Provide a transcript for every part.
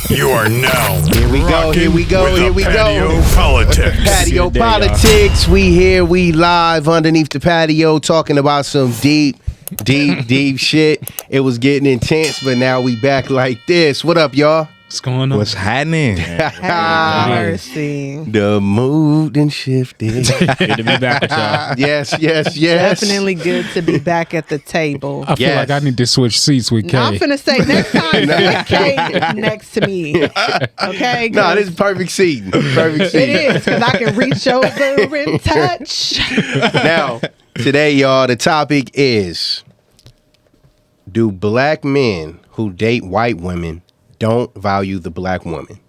You are now. Here we go. Here we go. Here we Patio go. Politics. Patio Politics. We here. We live underneath the patio talking about some deep shit. It was getting intense, but now we back like this. What up, y'all? What's going on? What's happening? Mercy. The mood and shifted. Good to be back with y'all. Yes. Definitely good to be back at the table. I feel like I need to switch seats with Kay. I'm finna say next time put Kay next to me. Okay? No, this is perfect seating. Perfect seating. It is, because I can reach over and touch. Now, today, y'all, the topic is: do black men who date white women don't value the black woman?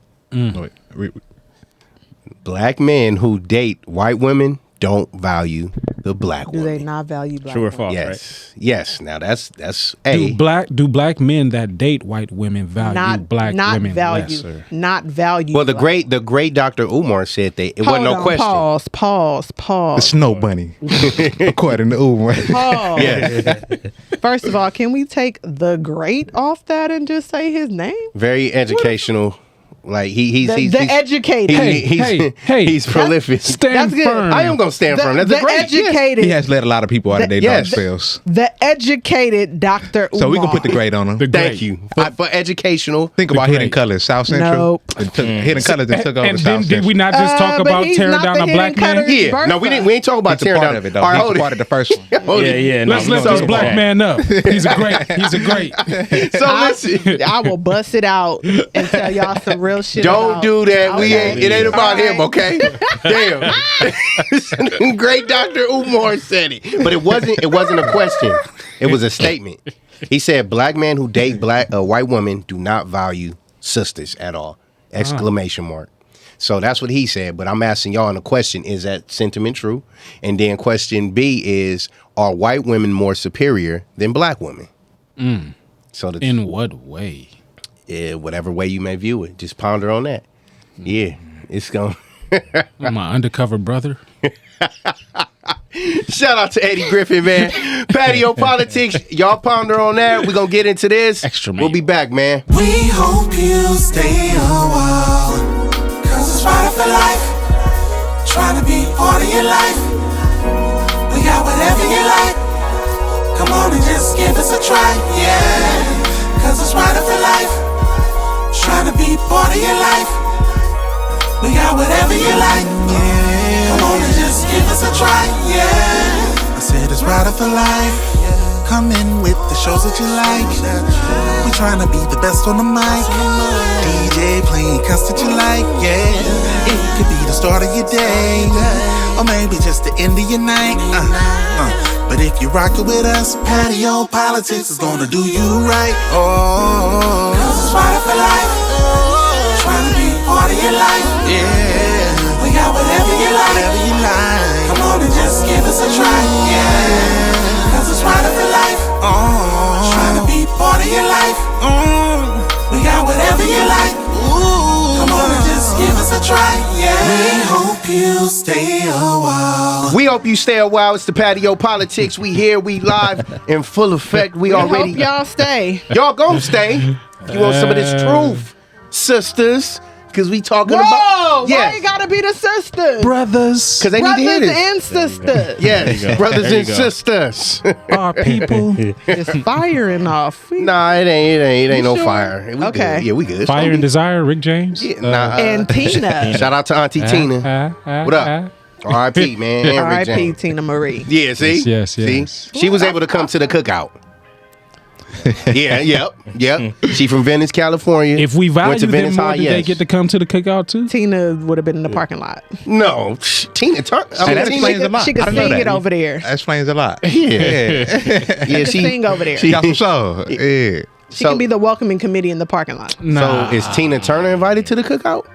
Black men who date white women don't value the black Do woman. they not value black True or women? false? Yes. Yes. Now that's A. Do black men that date white women value black women lesser? Not value. Well, the black. great Dr. Umar said that it wasn't no question. Pause. The snow bunny, according to Umar. Pause. Yes. First of all, can we take the great off that and just say his name? Very educational. Like he's educated. He's prolific. Stand That's good. firm. I am gonna stand firm. That's the a great. educated. He has let a lot of people out of their dark spells. The educated Dr. Umar. So we can put the grade on him. Thank you for educational. Think about great. Hidden Colors, South Central. Nope. Hidden Colors that took over And South then did Central. we not just talk but about he's tearing not down the a black hidden man? cutter. Yeah. No, we ain't talking about He's a tearing part down. of it, though. All right, He's hold a it. part of the first one. Hold it. Yeah. Let's lift this black man up. He's a great. So listen. I will bust it out and tell y'all some real shit. Don't do that. Okay. It ain't about him, All okay? Damn. Great Dr. Umar said it. But it wasn't a question. It was a statement. He said black men who date white women do not value sisters at all. Exclamation mark. So that's what he said. But I'm asking y'all in a question, is that sentiment true? And then question B is, are white women more superior than black women? So In what way? whatever way you may view it, just ponder on that. Yeah, it's going. My undercover brother. Shout out to Eddie Griffin, man. Patio Politics, y'all ponder on that. We're gonna get into this. Extra man. We'll be back, man. We hope you stay a while, cause it's right for life. Trying to be part of your life. We got whatever you like. Come on and just give us a try, yeah. Cause it's right for life. Trying to be part of your life. We got whatever you like, yeah. Come on and just give us a try, yeah. I said it's right for life. Come in with the shows that you like. We tryna be the best on the mic. DJ playing cuts that you like, yeah. It could be the start of your day, or maybe just the end of your night. But if you rock it with us, Patio Politics is gonna do you right. Oh, cause it's right for life. Tryna be part of your life, yeah. We got whatever you like. Come on and just give us a try, yeah. Cause it's right for life. Trying to be part of your life. We got whatever you like. Come on and just give us a try, yeah. We hope you stay a while. We hope you stay a while. It's the Patio Politics. We here, we live in full effect. We already. Hope y'all stay. Y'all gonna stay. If you want some of this truth, sisters, because we talking Whoa! about. Why you gotta be the sisters? Brothers. Because they need to hear Brothers this. and sisters. Yes, brothers and sisters. Our people. Just firing off. Nah, it ain't You no sure? fire. We Okay. good. Yeah, we good. Fire and Desire, Rick James. Yeah, nah, And Tina. shout out to Auntie Tina. What up? R.I.P. man. And Rick R.I.P. James. Tina Marie. Yeah, see? Yes. See? She was able to come to the cookout. Yep. She from Venice, California. If we Went to value them Venice more, High, did they yes. get to come to the cookout too? Tina would have been in the parking lot. No, Tina turn. Hey, that explains a lot. She I could didn't know sing that. it over there. That explains a lot. Yeah, She could sing over there. She got some soul. Yeah. She can be the welcoming committee in the parking lot. Nah. So is Tina Turner invited to the cookout?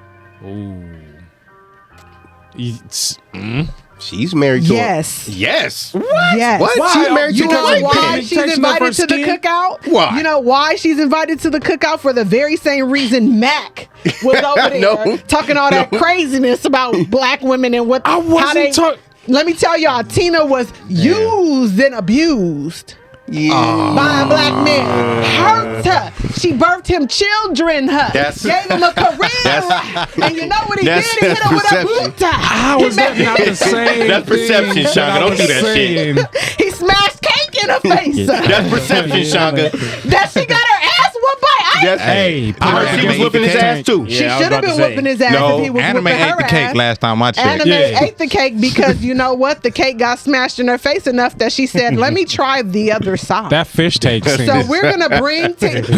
She's married to Yes. Yes. Yes. What? Why? She's married You to know the white why man. she's Protection of her invited to the skin? cookout? Why? You know why she's invited to the cookout? For the very same reason Mac was over there No. talking all that craziness about black women and what I wasn't talking. Let me tell y'all, Tina was used and abused. by a black man. Hurt her. She birthed him children. Gave him a career. And you know what he did? He hit her with a boot tie. How is that not the same? That's perception, Shaka. Don't do that shit. He smashed cake in her face. That's perception, Shaka. That she got her ass whooped by Ice. Hey, I heard she was whooping his ass too. She should have been whooping his ass if he was Anime whooping ate her the cake ass. last time I checked. Anime ate the cake because you know what? The cake got smashed in her face enough that she said, "Let me try the other side." that fish take scene. So we're gonna bring Tina to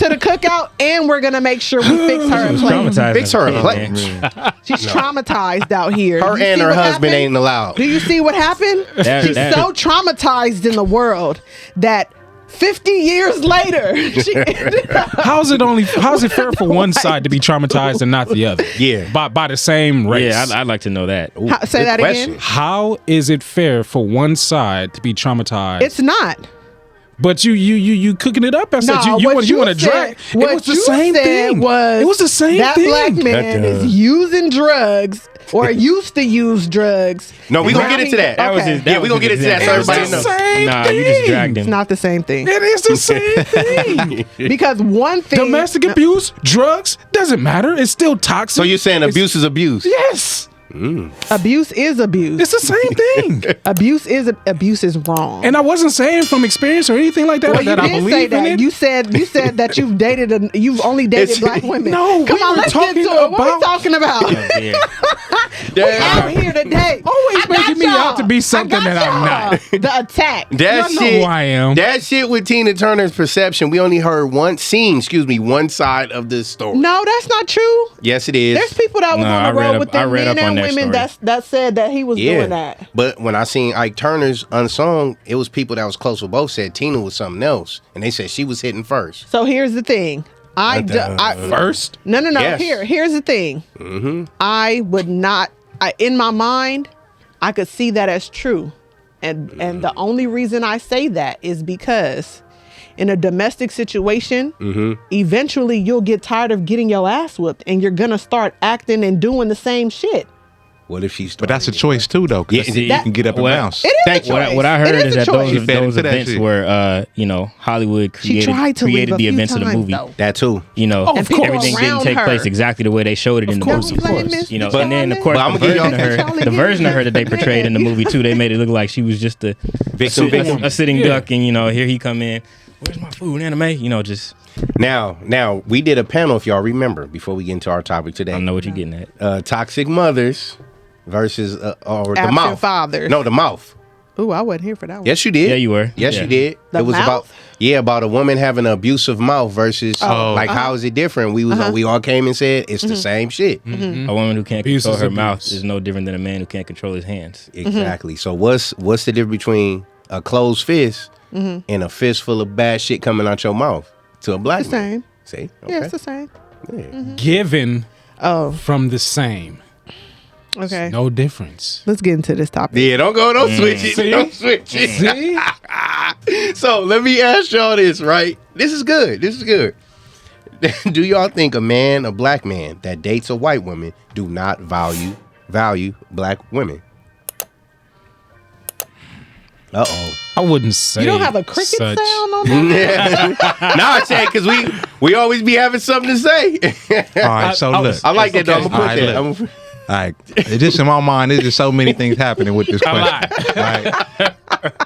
the cookout, and we're gonna make sure we fix her a plate. Fix her a plate. She's traumatized out here. Her You and see her what husband happened? ain't allowed. Do you see what happened? She's so traumatized in the world that 50 years later, she ended up. How's it fair for one side to be traumatized and not the other? Yeah. By the same race. Yeah, I'd like to know that. Say that question. again. How is it fair for one side to be traumatized? It's not. But you cooking it up as such. No, You what want to you drag. said- what It was the you same said thing. was It was the same that thing. black man is using drugs or used to use drugs. No, we gonna get into that. That was his. Yeah, we gonna get into that so everybody It's the knows. same Nah, thing. you just dragged It's him. not the same thing. It is the same thing. Because one thing. Domestic abuse, drugs, doesn't matter. It's still toxic. So you're saying abuse is abuse? Yes. Abuse is abuse. It's the same thing. Abuse is wrong. And I wasn't saying from experience or anything like that. well, that you I did believe say in that. it. You said that you've only dated black women. No, Come we on, were let's get talking to it. What about- we talking about? We out here today. Always I got making me y'all. out to be something I got that I'm y'all. not. The attack. That You know shit, who I am. That shit with Tina Turner's perception, we only heard one side of the story. No, that's not true. Yes, it is. There's people that was No, on I the read road up- with I them read men up on and that women story. that said that he was doing that. But when I seen Ike Turner's Unsung, it was people that was close with both said Tina was something else. And they said she was hitting first. So here's the thing. First? No. Yes. Here's the thing. I would not. In my mind, I could see that as true, and the only reason I say that is because in a domestic situation, eventually you'll get tired of getting your ass whooped, and you're gonna start acting and doing the same shit. What if she's? But that's a choice too, though. 'Cause Yeah, you can get up and well, bounce. It is Thank a you. choice. What I heard It is a that choice. those fed into that events shit. were, Hollywood She tried to leave created a the few events of the times, movie. though. That too. You know, Oh, of course. everything didn't Around take her. place exactly the way they showed it in the course. movie. Don't blame Miss You know, Charlotte. and then of course But I'm the gonna give version of y'all- her, the version of her that they portrayed in the movie too, they made it look like she was just a sitting duck, and here he come in. Where's my food? Anime? Just Now we did a panel, if y'all remember, before we get into our topic today. I don't know what you're getting at. Toxic mothers versus or the Absent mouth. fathers. No, the mouth. Ooh, I wasn't here for that one. Yes, you did. Yeah, you were. Yes, Yeah. you did. The it was mouth? about a woman having an abusive mouth versus how is it different? We all came and said it's the same shit. A woman who can't Abuse control is her abuse. mouth is no different than a man who can't control his hands. Exactly. So what's the difference between a closed fist and a fist full of bad shit coming out your mouth to a black The man? same. See? Yeah, it's the same. Given Oh, from the same. okay. No difference. Let's get into this topic. Yeah, don't switch it. See? Don't switch it. See? So let me ask y'all this, right? This is good. Do y'all think a black man that dates a white woman do not value black women? Uh-oh. I wouldn't say You don't have a cricket such. sound on that? No, I say because we always be having something to say. All right, so look. I like that though. I'm All gonna put right, that. look. All right, it's just in my mind. There's just so many things happening with this A question. lot.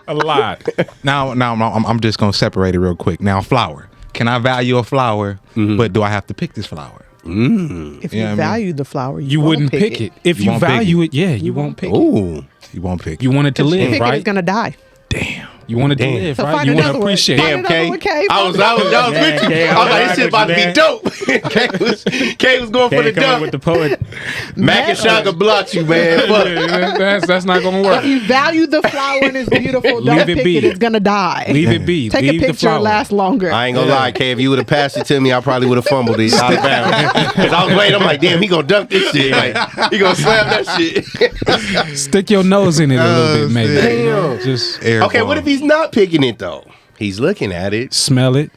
A lot. Now, I'm just gonna separate it real quick. Now, flower. Can I value a flower? But do I have to pick this flower? If Yeah, you I mean- value the flower, You won't wouldn't pick it. If You you won't pick value it, yeah, you won't pick it. Ooh. You won't pick. You want it to If you live, pick it, right? it's gonna die. Damn. You want it to Damn. live, So right? find You want to another one. appreciate Find it. Damn, another K. one, K. I was with you. K, I was like, this shit I about to be was dope. K was going for the Can't come up dunk. with the poet. Mac and Shaka blocked you, man. Fuck. Yeah, that's not gonna work. If you value the flower and it's beautiful, don't Leave it pick be. it. It's gonna die. Leave it be. Take Leave a the picture, flower. last longer. I ain't gonna lie, K. If you would have passed it to me, I probably would have fumbled it out of bounds. Because I was waiting. I'm like, damn, he gonna dunk this shit. Like, he gonna slam that shit. Stick your nose in it a little bit, maybe. damn. You know, just Okay, what if he's not picking it though? He's looking at it. smell it,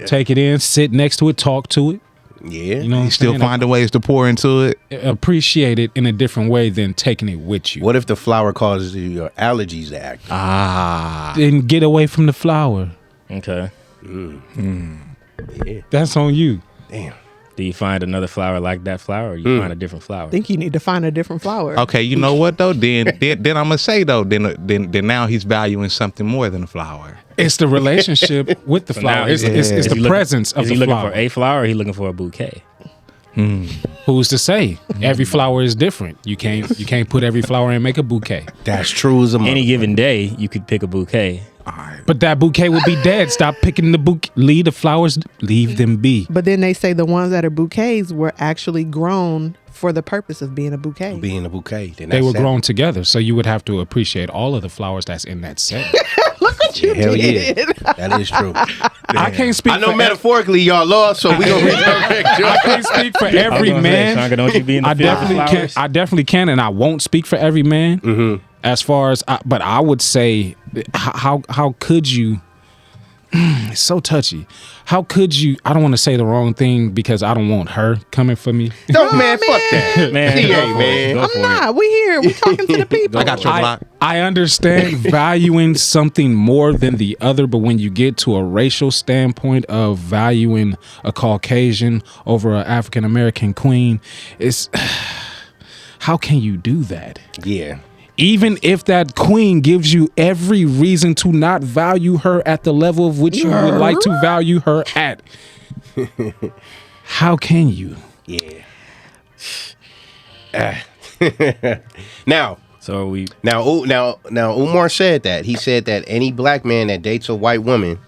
take it in, sit next to it, talk to it. Yeah. You know, You still finding ways to pour into it. appreciate it in a different way than taking it with you. What if the flower causes your allergies to act? Then get away from the flower. Okay. Yeah. That's on you. Damn. Do you find another flower like that flower, or you find a different flower? I think you need to find a different flower. Okay, you know what though? Then I'm gonna say though, then now he's valuing something more than a flower. It's the relationship with the flower. now It's, he's- it's the presence of Is the he looking flower. for a flower, or he looking for a bouquet? Who's to say? Every flower is different. You can't put every flower and make a bouquet. That's true as a Any given day, you could pick a bouquet. But that bouquet would be dead. Stop picking the bouquet. Leave the flowers. Leave them be. But then they say the ones that are bouquets were actually grown for the purpose of being a bouquet. being a bouquet. Then They that's were that. grown together, so you would have to appreciate all of the flowers that's in that set. Hell yeah. That is true. I can't speak. I know for metaphorically y'all lost, so we gonna redirect you. I can't speak for every man. Shanka, don't you be in the I field of definitely can. flowers? I definitely can, and I won't speak for every man. Mm-hmm. As far as, but I would say, how could you? It's so touchy. How could you? I don't want to say the wrong thing because I don't want her coming for me. No, man, fuck that. Man, He go ain't, for man. it. Go I'm for it. not. We here. We talking to the people. I got your block. I understand valuing something more than the other, but when you get to a racial standpoint of valuing a Caucasian over an African American queen, it's how can you do that? Yeah. Even if that queen gives you every reason to not value her at the level of which you would like to value her at, how can you? Yeah. Now, So are we? now, Umar said that. He said that any black man that dates a white woman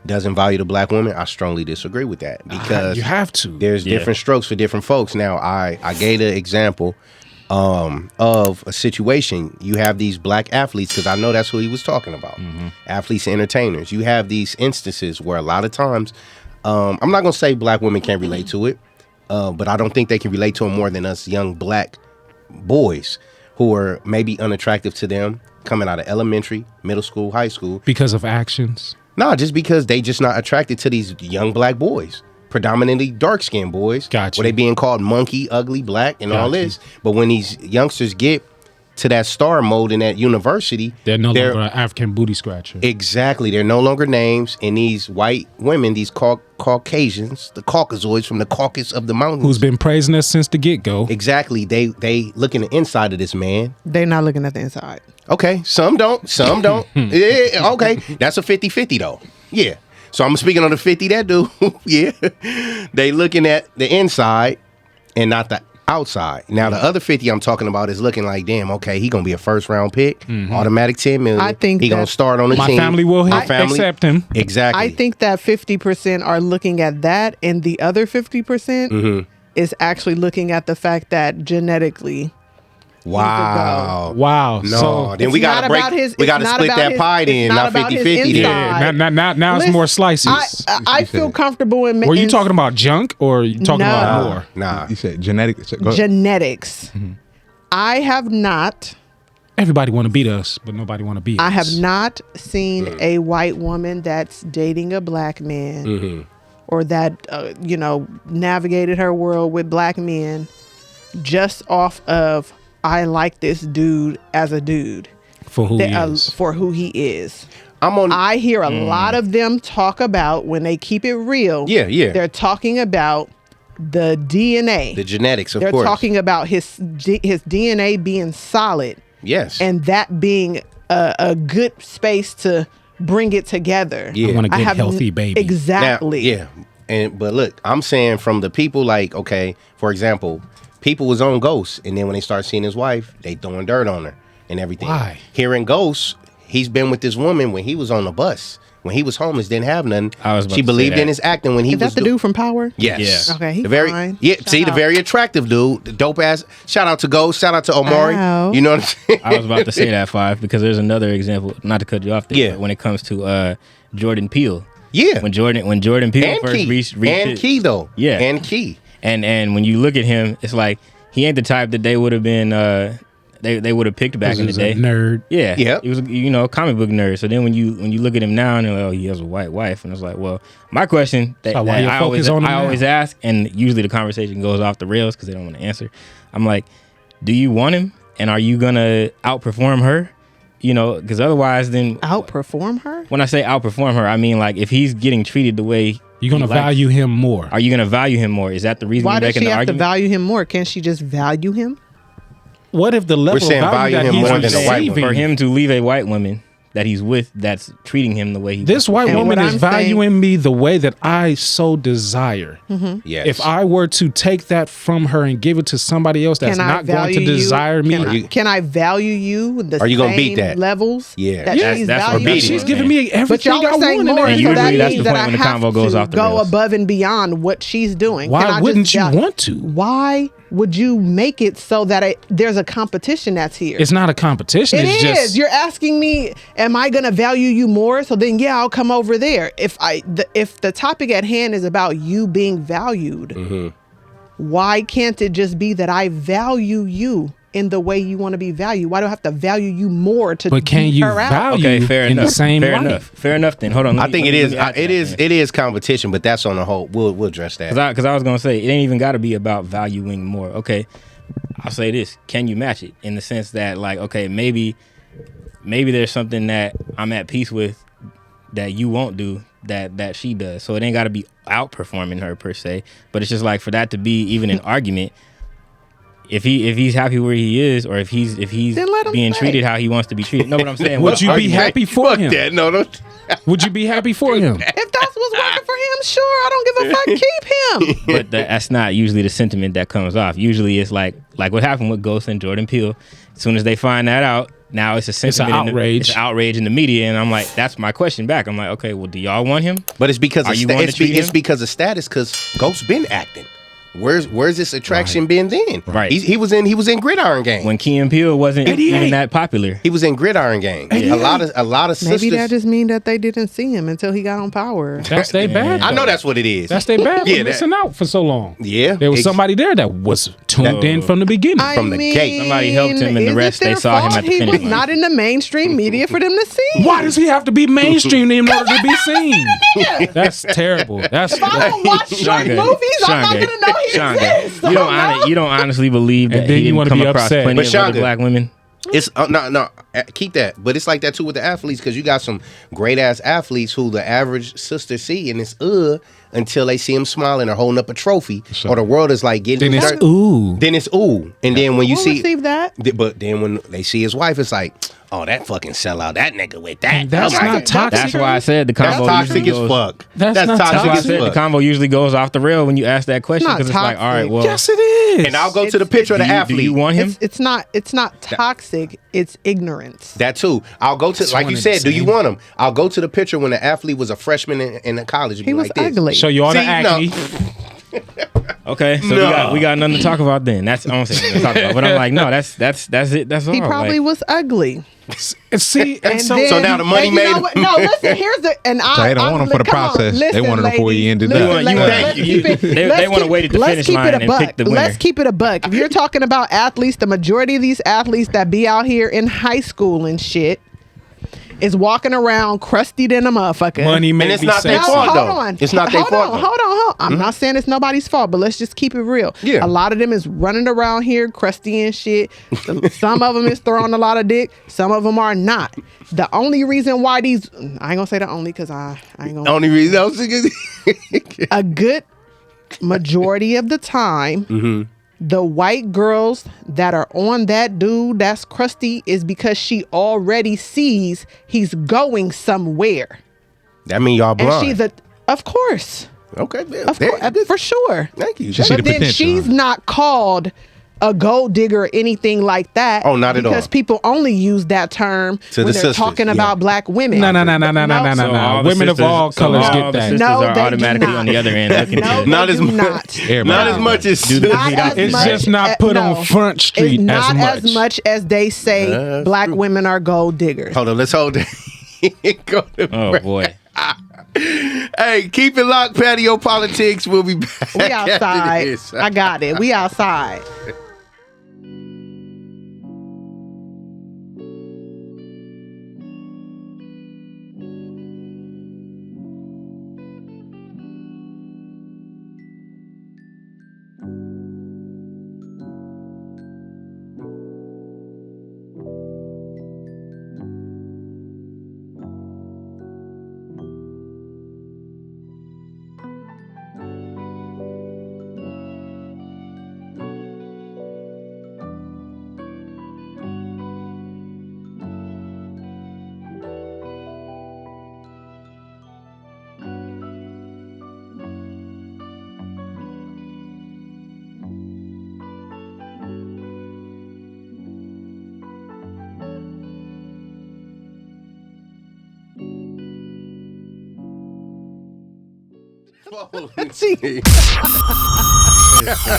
doesn't value the black woman. I strongly disagree with that because You have to. there's different strokes for different folks. Now, I gave an example of a situation. You have these black athletes, because I know that's who he was talking about. Athletes and entertainers. You have these instances where a lot of times, I'm not going to say black women can't relate to it, but I don't think they can relate to it more than us young black boys who are maybe unattractive to them coming out of elementary, middle school, high school. Because of actions. No, just because they just not attracted to these young black boys, predominantly dark-skinned boys. Gotcha. Where they being called monkey, ugly, black, and all Gotcha. this. But when these youngsters get to that star mode in that university, They're no longer an African booty scratcher. exactly, they're no longer names. And these white women, these Caucasians, the Caucasoids from the Caucasus of the mountains, Who's been praising us since the get-go. exactly, they look in the inside of this man. They're not looking at the inside. Okay, some don't, some don't. Yeah, okay, that's a 50-50 though. Yeah. So I'm speaking on the 50 that do. Yeah. They looking at the inside and not the outside. Now the other 50 I'm talking about is looking like, damn, okay, he gonna be a first round pick, automatic 10 million. I think he gonna that- start on the My team. family will My family accept him. Exactly. I think that 50% are looking at that, and the other 50% is actually looking at the fact that genetically. Wow. Wow. No, So, then we It's gotta not break. about his- We it's gotta not split about that his- pie it's then, not not about his 50-50 then. inside. yeah, now it's Listen, more slices. I feel comfortable in Were you talking about junk or are you talking No. about more? Nah. You said genetic. Go ahead. genetics. I have not. Everybody want to beat us, but nobody want to beat us. I have not seen a white woman that's dating a black man or that, navigated her world with black men just off of, I like this dude as a dude. For who he That, is. for who he is. I'm on. I hear a lot of them talk about, when they keep it real, Yeah. they're talking about the DNA. The genetics, of They're course. talking about his DNA being solid. Yes. And that being a good space to bring it together. Yeah. I want a good, have healthy baby. Exactly. Now, yeah. But look, I'm saying from the people, like, okay, for example, people was on Ghost, and then when they start seeing his wife, they throwing dirt on her and everything. Why? Hearing Ghost, he's been with this woman when he was on the bus. When he was homeless, didn't have none. I was about She to say believed that. in his acting when he Is was that the dude from Power? Yes. Yeah. Okay, he's the very fine. yeah. Shout See, the out. very attractive dude, the dope ass. Shout out to Ghost. Shout out to Omari. Ow. You know what I'm saying? I was about to say that, Five, because there's another example. Not to cut you off there, Yeah. but when it comes to Jordan Peele, Yeah. when Jordan Peele And first Key. reached And his- Key though. Yeah. And Key. and when you look at him, it's like he ain't the type that they would have been they would have picked back in the He's day. a nerd. Yeah, Yep. he was a comic book nerd. So then when you look at him now and they're like, oh, he has a white wife, and it's like, well, my question that So why you I focus on him now? always ask, and usually the conversation goes off the rails because they don't want to answer. I'm like, do you want him, and are you gonna outperform her? Because otherwise, then Outperform her? when I say outperform her, I mean like if he's getting treated the way You're gonna value him more. Are you gonna value him more? Is that the reason Why you're does making she the have argument? to value him more? Can't she just value him? What if the level saying of value value that him he's more than a white receiving? woman. For him to leave a white woman that he's with that's treating him the way he This white And woman what is I'm valuing me the way that I so desire. Yes. If I were to take that from her and give it to somebody else that's Can I not going value to desire you? me, Can I value you the Are you gonna same beat that? levels? Yeah. that Yeah, she's that's valuing? obedience. she's Yeah. giving me But everything y'all I are saying want. more, And so usually that that's means the that point I when the have convo goes to off the go rails. above and beyond what she's doing. Why Can I wouldn't just you value- want to? Why would you make it so that there's a competition that's here? It's not a competition. It It's is. just You're asking me, am I going to value you more? So then, yeah, I'll come over there. If the topic at hand is about you being valued, why can't it just be that I value you in the way you want to be valued? Why do I have to value you more to But can beat you her out? value Okay, fair in enough. the same fair light? enough. Fair enough. Then hold on. I think it is competition, but that's on the whole. We'll address that. Because I was gonna say it ain't even got to be about valuing more. Okay, I'll say this: can you match it in the sense that like, okay, maybe there's something that I'm at peace with that you won't do that she does. So it ain't got to be outperforming her per se, but it's just like for that to be even an argument. If he's happy where he is, or if he's Then let him being stay. treated how he wants to be treated. No, what I'm saying. Would you be happy for Fuck him? that. No, don't. Would you be happy for him? If that's what's working for him, sure. I don't give a fuck. Keep him. But that's not usually the sentiment that comes off. Usually it's like what happened with Ghost and Jordan Peele. As soon as they find that out, now it's a sentiment. outrage. It's outrage in the media, and I'm like, that's my question back. I'm like, okay, well, do y'all want him? But it's because Are you going to treat it's him? because of status. Because Ghost's been acting. Where's this attraction been then? Right. He was in Gridiron Gang. When Key and Peele wasn't 88. even that popular. He was in Gridiron Gang. A lot of Maybe sisters. that just mean that they didn't see him until he got on Power. That's they bad. I know that's what it is. That's they bad for Yeah, that- missing out for so long. Yeah. There was somebody there that was tuned in from the beginning. From the gate. Somebody helped him, and the is it rest, they their saw him fault at the he finish was line. not in the mainstream media for them to see. Why does he have to be mainstream in order to be seen? That's terrible. That's If I don't watch short Shanga, movies, I'm not Shanga, gonna know he Shanga, exists. you don't honestly believe that And then he you didn't wanna come be across upset. plenty But of other Shanga, black women? It's no, keep that. But it's like that too with the athletes, because you got some great ass athletes who the average sister see and it's until they see him smiling or holding up a trophy, or the world is like getting. then it's dirt. ooh. Then it's ooh, and then when you We'll see, receive that. but then when they see his wife, it's like, oh, that fucking sellout, that nigga with that. And that's Oh my not God. toxic. That's why I said the That's convo toxic usually as goes. fuck. That's not That's why I toxic said as the fuck. convo usually goes off the rail when you ask that question, It's not because it's like, all right, toxic. well, Yes, it is. And I'll go to the picture of the do athlete. you want him? It's not toxic. It's ignorance. That too. I'll go to, It's like one you and the said, do you same. want him? I'll go to the picture when the athlete was a freshman in the college. and He be was like this. ugly. Show you all the See, no. acne. Okay, so No. we got nothing to talk about then. That's I don't say nothing to talk about, but I'm like, no, that's it. That's all. He probably Like, was ugly. And see, and so, So now the money and you know made- what? No, listen. Here's the and I. So they don't want him for the come on, process. They listen, want him before he ladies, ended listen, up. You ladies, want- let's you- keep it- they let's wanna keep- wait at the let's finish keep line it a and buck. pick the winner. Let's keep it a buck. If you're talking about athletes, the majority of these athletes that be out here in high school and shit is walking around crusty than a motherfucker. money And may it's be not their sexy. fault, hold though. on. It's not their Hold fault, on, though. hold on. I'm not saying it's nobody's fault, but let's just keep it real. Yeah. A lot of them is running around here crusty and shit. Some of them is throwing a lot of dick. Some of them are not. The only reason why these, I ain't gonna say the only because I ain't gonna. Only reason I was thinking. A good majority of the time, the white girls that are on that dude that's crusty is because she already sees he's going somewhere. That mean y'all And blind. she's of course. Okay, man. Of course, for sure. Thank you. She see the But then potential. she's not called a gold digger or anything like that. Oh, not at all. Because people only use that term To when the they're sisters, talking yeah. about black women. No. So all the Women of sisters- all so colors all get the that. sisters No, are they do automatically not. on the other end looking No, to. Not they as do much. not. Everybody. Not as much as. Do the Not feet out. as It's much just not put on Front Street It's not as as much as they say That's black true. women are gold diggers. Hold on, let's hold it. Go to Oh break. boy. Hey, keep it locked, Patio Politics. We'll be back. We after outside. this. I got it. We outside.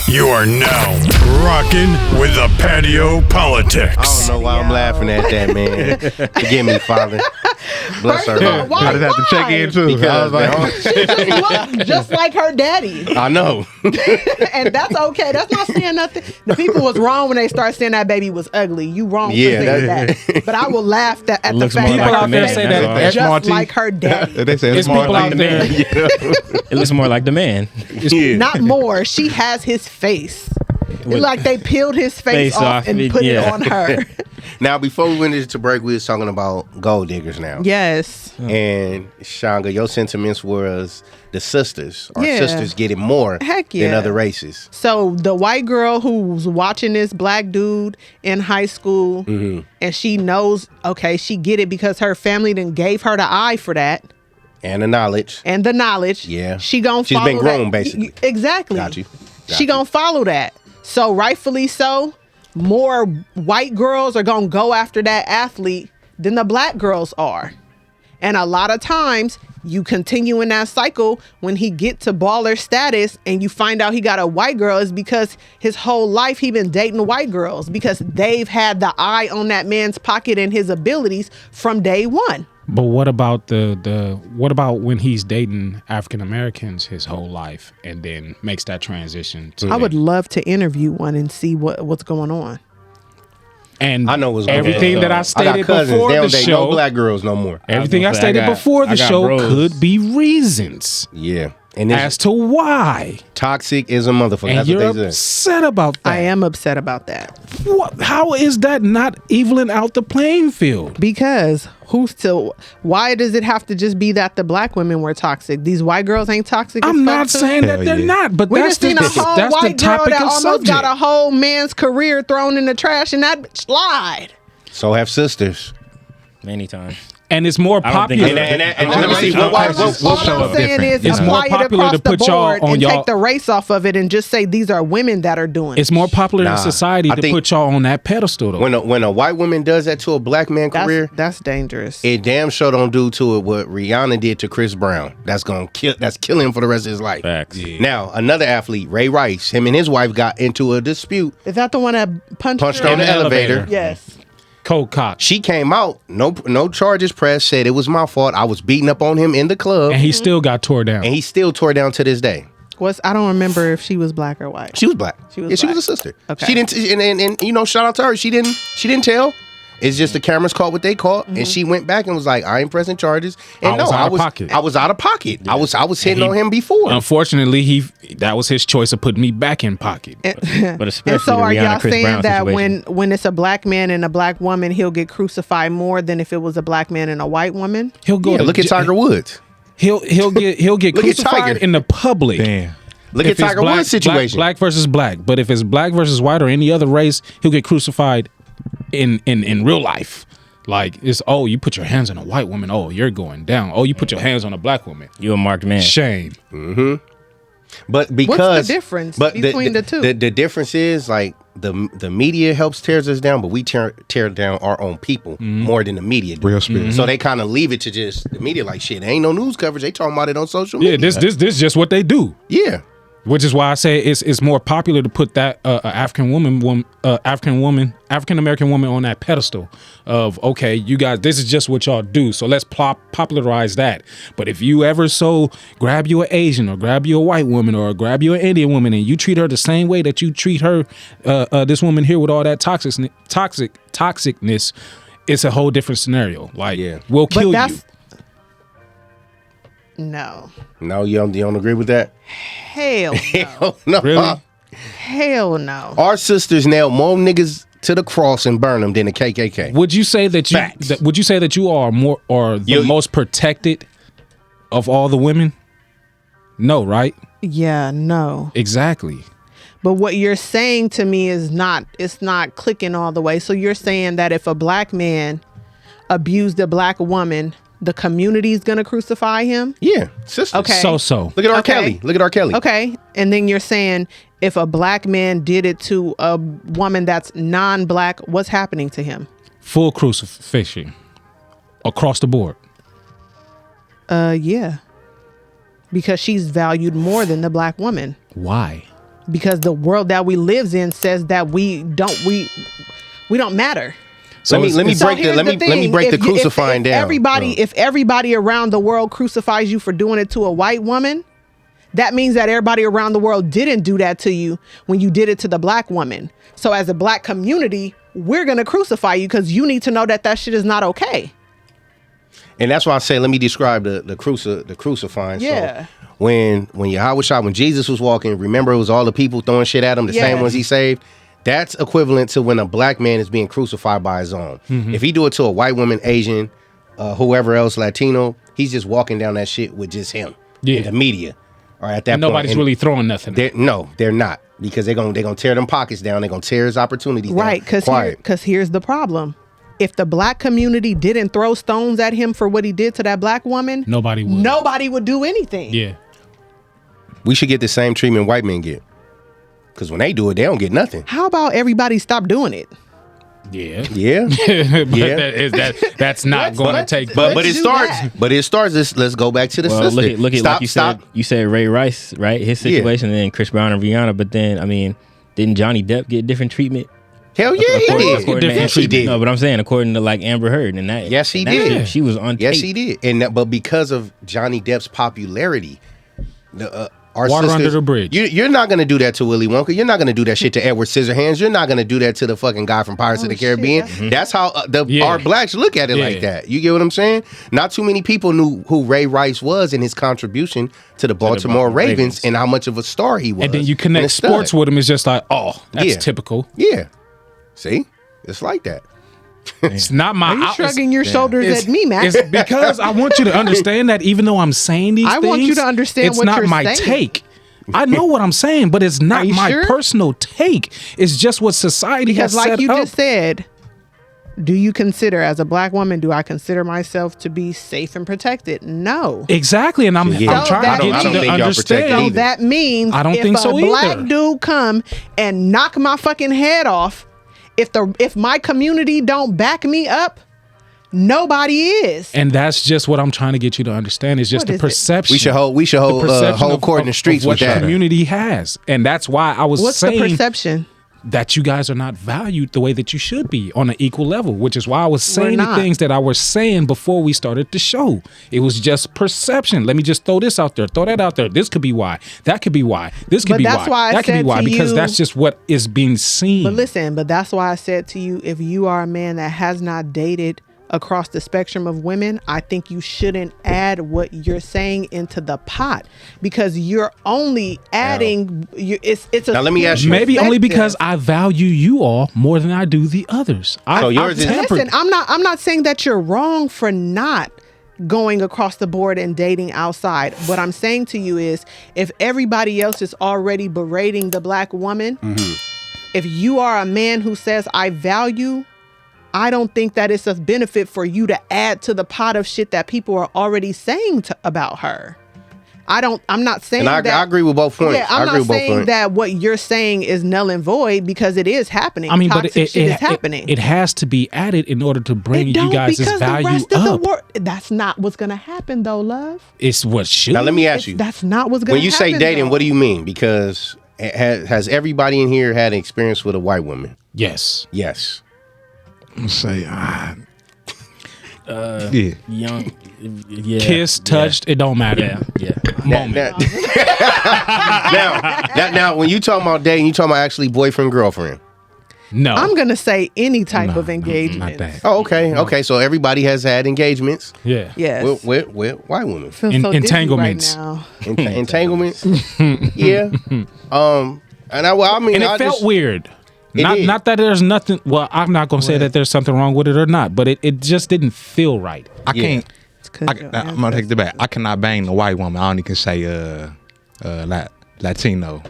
You are now rocking with the Patio PolitiCz. I don't know why I'm laughing at that, man. Forgive me, Father. Bless her heart. Why? I just have to check in too. Because She just looked just like her daddy. I know. And that's okay. That's not saying nothing. The people was wrong when they start saying that baby was ugly. You wrong for Yeah, saying that. But I will laugh at the looks fact more that like her the man, baby say was that at just Monty. like her daddy. They say It's people out there. It looks more like the man. Yeah. Not more. She has his face. It's like they peeled his face off and put it on her. Now, before we went into break, we was talking about gold diggers now. Yes. And Shanga, your sentiments was the sisters. Our Yeah. sisters getting more Heck than yeah. other races. So the white girl who's watching this black dude in high school, and she knows, okay, she get it because her family then gave her the eye for that And the knowledge. and the knowledge. Yeah. She gonna She's follow been groomed, that. basically. Exactly. Got you. She gonna follow that. So rightfully so, more white girls are gonna go after that athlete than the black girls are. And a lot of times you continue in that cycle when he get to baller status and you find out he got a white girl is because his whole life he been dating white girls because they've had the eye on that man's pocket and his abilities from day one. But what about what about when he's dating African Americans his whole life and then makes that transition to I would love to interview one and see what's going on. and I know what's everything that I I got stated cousins. before They the don't date show. no black girls no more. Everything I I was gonna say, stated before the I got show bros. could be reasons Yeah. And it's as to why. toxic is a motherfucker. And That's you're what they said. upset about that. I am upset about that What? How is that not evening out the playing field? because why does it have to just be that the black women were toxic? These white girls ain't toxic. as I'm fuck not too? saying Hell that they're yeah. not, but We that's just the seen a whole that's the white girl topic that of almost subject. got a whole man's career thrown in the trash, and that bitch lied. So have sisters. Many times. And it's more I don't think popular. And let me see. All What I'm saying is It's more apply it popular across to the put y'all board on and y'all- take the race off of it and just say these are women that are doing It's it. more popular Nah, in society I to think- put y'all on that pedestal though. when a white woman does that to a black man career, That's dangerous. it damn sure don't do to it what Rihanna did to Chris Brown. That's gonna kill him for the rest of his life. Facts. Now, another athlete, Ray Rice, him and his wife got into a dispute, Is that the one that punched punched her? on the elevator. elevator. Yes. Cold cock. She came out, no charges pressed, said it was my fault. I was beating up on him in the club, And he still got tore down. and he still tore down to this day. I don't remember if she was black or white. She was black. She was yeah, she black. was a sister. Okay. She didn't, and you know, shout out to her. She didn't tell. It's just the cameras caught what they caught, and she went back and was like, "I ain't pressing charges." And I was out of pocket. I was out of pocket. I was hitting he- on him before. Unfortunately, that was his choice of putting me back in pocket. But especially And so the are Rihanna y'all Chris saying Brown that situation. when it's a black man and a black woman, he'll get crucified more than if it was a black man and a white woman? He'll go. Yeah, to look at j- Tiger Woods. He'll get Look at crucified Tiger. in the public. Damn. Look If at it's Tiger Woods' situation. Black versus black. But if it's black versus white or any other race, he'll get crucified in real life. Like it's you put your hands on a white woman, you're going down. You put your hands on a black woman. You a marked man. Shame. But because difference but between the two? The difference is like the media helps tears us down, but we tear down our own people more than the media do. Real spirit. So they kind of leave it to just the media like shit. There ain't no news coverage. They talking about it on social Yeah, media. this is just what they do. Yeah. Which is why I say it's more popular to put that African American woman on that pedestal of, okay, you guys, this is just what y'all do, so let's popularize that. But if you ever grab you an Asian or grab you a white woman or grab you an Indian woman and you treat her the same way that you treat her, this woman here with all that toxicness, it's a whole different scenario. Like, we'll kill you. No. No, you don't agree with that? Hell no. Hell no. Really? Hell no. Our sisters nailed more niggas to the cross and burn them than the KKK. Would you say that Facts. would you say that you are the most protected of all the women? No, right? Yeah, no. Exactly. But what you're saying to me is it's not clicking all the way. So you're saying that if a black man abused a black woman, the community's gonna crucify him? Yeah, sisters. Okay. So. Look at R. Okay. Kelly. Look at R. Kelly. Okay. And then you're saying if a black man did it to a woman that's non-black, what's happening to him? Full crucifixion across the board. Yeah. Because she's valued more than the black woman. Why? Because the world that we live in says that we don't matter. So let me break the crucifying down. If everybody around the world crucifies you for doing it to a white woman, that means that everybody around the world didn't do that to you when you did it to the black woman. So as a black community, we're going to crucify you because you need to know that shit is not okay. And that's why I say, let me describe the crucifying. Yeah. So when Yahweh Shah, when Jesus was walking, remember it was all the people throwing shit at him, the same ones he saved. That's equivalent to when a black man is being crucified by his own. If he do it to a white woman, Asian, whoever else, Latino, he's just walking down that shit with just him. Yeah. In the media. Or at that point. Nobody's really throwing nothing. They're not. Because they're gonna tear them pockets down. They're gonna tear his opportunities down. Right, because here's the problem. If the black community didn't throw stones at him for what he did to that black woman, nobody would do anything. Yeah. We should get the same treatment white men get. Because when they do it, they don't get nothing. How about everybody stop doing it? Yeah. Yeah. That's not going to take. But it starts. Let's go back to the sister. Look at like you said. You said Ray Rice, right? His situation, and then Chris Brown and Rihanna. But then, I mean, didn't Johnny Depp get different treatment? Hell yeah, he did. Yes, he did. No, but I'm saying according to like Amber Heard and that. Yes, he did. She was on tape. Yes, he did. But because of Johnny Depp's popularity, our water sisters, under the bridge. You're not going to do that to Willy Wonka. You're not going to do that shit to Edward Scissorhands. You're not going to do that to the fucking guy from Pirates of the Caribbean. That's how our blacks look at it like that. You get what I'm saying? Not too many people knew who Ray Rice was and his contribution to the Baltimore Ravens and how much of a star he was. And then you connect sports with him. It's just like, oh, that's typical. Yeah. See? It's like that. It's not my. Are you shrugging your shoulders at me, Matt? It's because I want you to understand that even though I'm saying these things, I want you to understand it's what not you're my saying. take. I know what I'm saying, but it's not my sure? personal take. It's just what society has set up. Because like you just said, do you consider, as a black woman, do I consider myself to be safe and protected? No. Exactly, and I'm trying to get you to understand. So that means I don't think so either. either. Black dude come and knock my fucking head off, if my community don't back me up, nobody is. And that's just what I'm trying to get you to understand. Is just the perception. We should hold court in the streets of what with that. the community has, and that's why I was saying the perception that you guys are not valued the way that you should be on an equal level, which is why I was saying the things that I was saying before we started the show. It was just perception. Let me just throw this out there, throw that out there. This could be why. That could be why. This could be why. That could be why. Because that's just what is being seen. But listen, that's why I said to you, if you are a man that has not dated across the spectrum of women, I think you shouldn't add what you're saying into the pot, because you're only adding. It's a. Now let me ask you. Maybe only because I value you all more than I do the others. Listen, I'm not saying that you're wrong for not going across the board and dating outside. What I'm saying to you is, if everybody else is already berating the black woman, if you are a man who says I value, I don't think that it's of benefit for you to add to the pot of shit that people are already saying about her. I'm not saying and that. I agree with both points. Yeah, I'm not saying that what you're saying is null and void, because it is happening. I mean, toxic but shit is happening. It has to be added in order to bring you guys' value up. That's not what's going to happen, though, love. It's what should. Now, let me ask you. That's not what's going to happen. When you say dating, what do you mean? Because has everybody in here had an experience with a white woman? Yes. Yes. I'm say, young, kiss, touched, it don't matter. Now, when you talking about dating, you talking about actually boyfriend, girlfriend? No, I'm gonna say any type of engagement. Not that. Oh, okay, okay. So everybody has had engagements. Yeah. Yes. With white women. Entanglements. Right Entanglements. Yeah. And I mean, and it felt weird. Not that there's nothing. Well, I'm not gonna say that there's something wrong with it or not, but it just didn't feel right. I can't. I'm gonna take the back. I cannot bang the white woman. I only can say Latino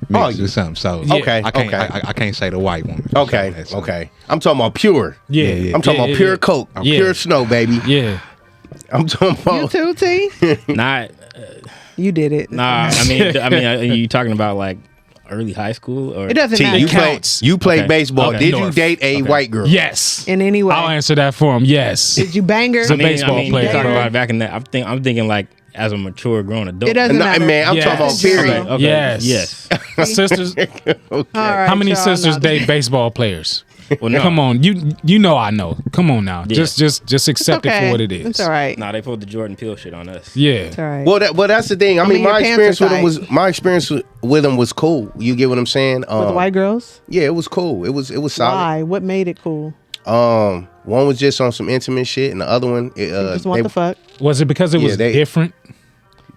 mix or something. So I can't say the white woman. Okay, so okay. I'm talking about pure. Yeah. I'm talking about pure Coke, pure snow, baby. Yeah. I'm talking about you too, T. Not. You did it. Nah, I mean, are you talking about like early high school, or it doesn't matter. You played baseball. Did you date a white girl? Yes. In any way? I'll answer that for him. Yes. Did you bang her? He's a baseball player. Talking about it back in that, I'm thinking like as a mature grown adult. It doesn't matter. Man, I'm Yes. talking about period. Okay. Yes. Yes. Sisters. All right, How many y'all sisters know. date baseball players? Well, no. Come on, you know I know. Come on now, Yeah. just accept it for what it is. It's all right. Nah, they pulled the Jordan Peele shit on us. Yeah. It's all right. Well, that's the thing. I mean, your my pants experience are with him was cool. You get what I'm saying? With the white girls? Yeah, it was cool. It was solid. Why? What made it cool? One was just on some intimate shit, and the other one, Just want the fuck. Was it because it was different?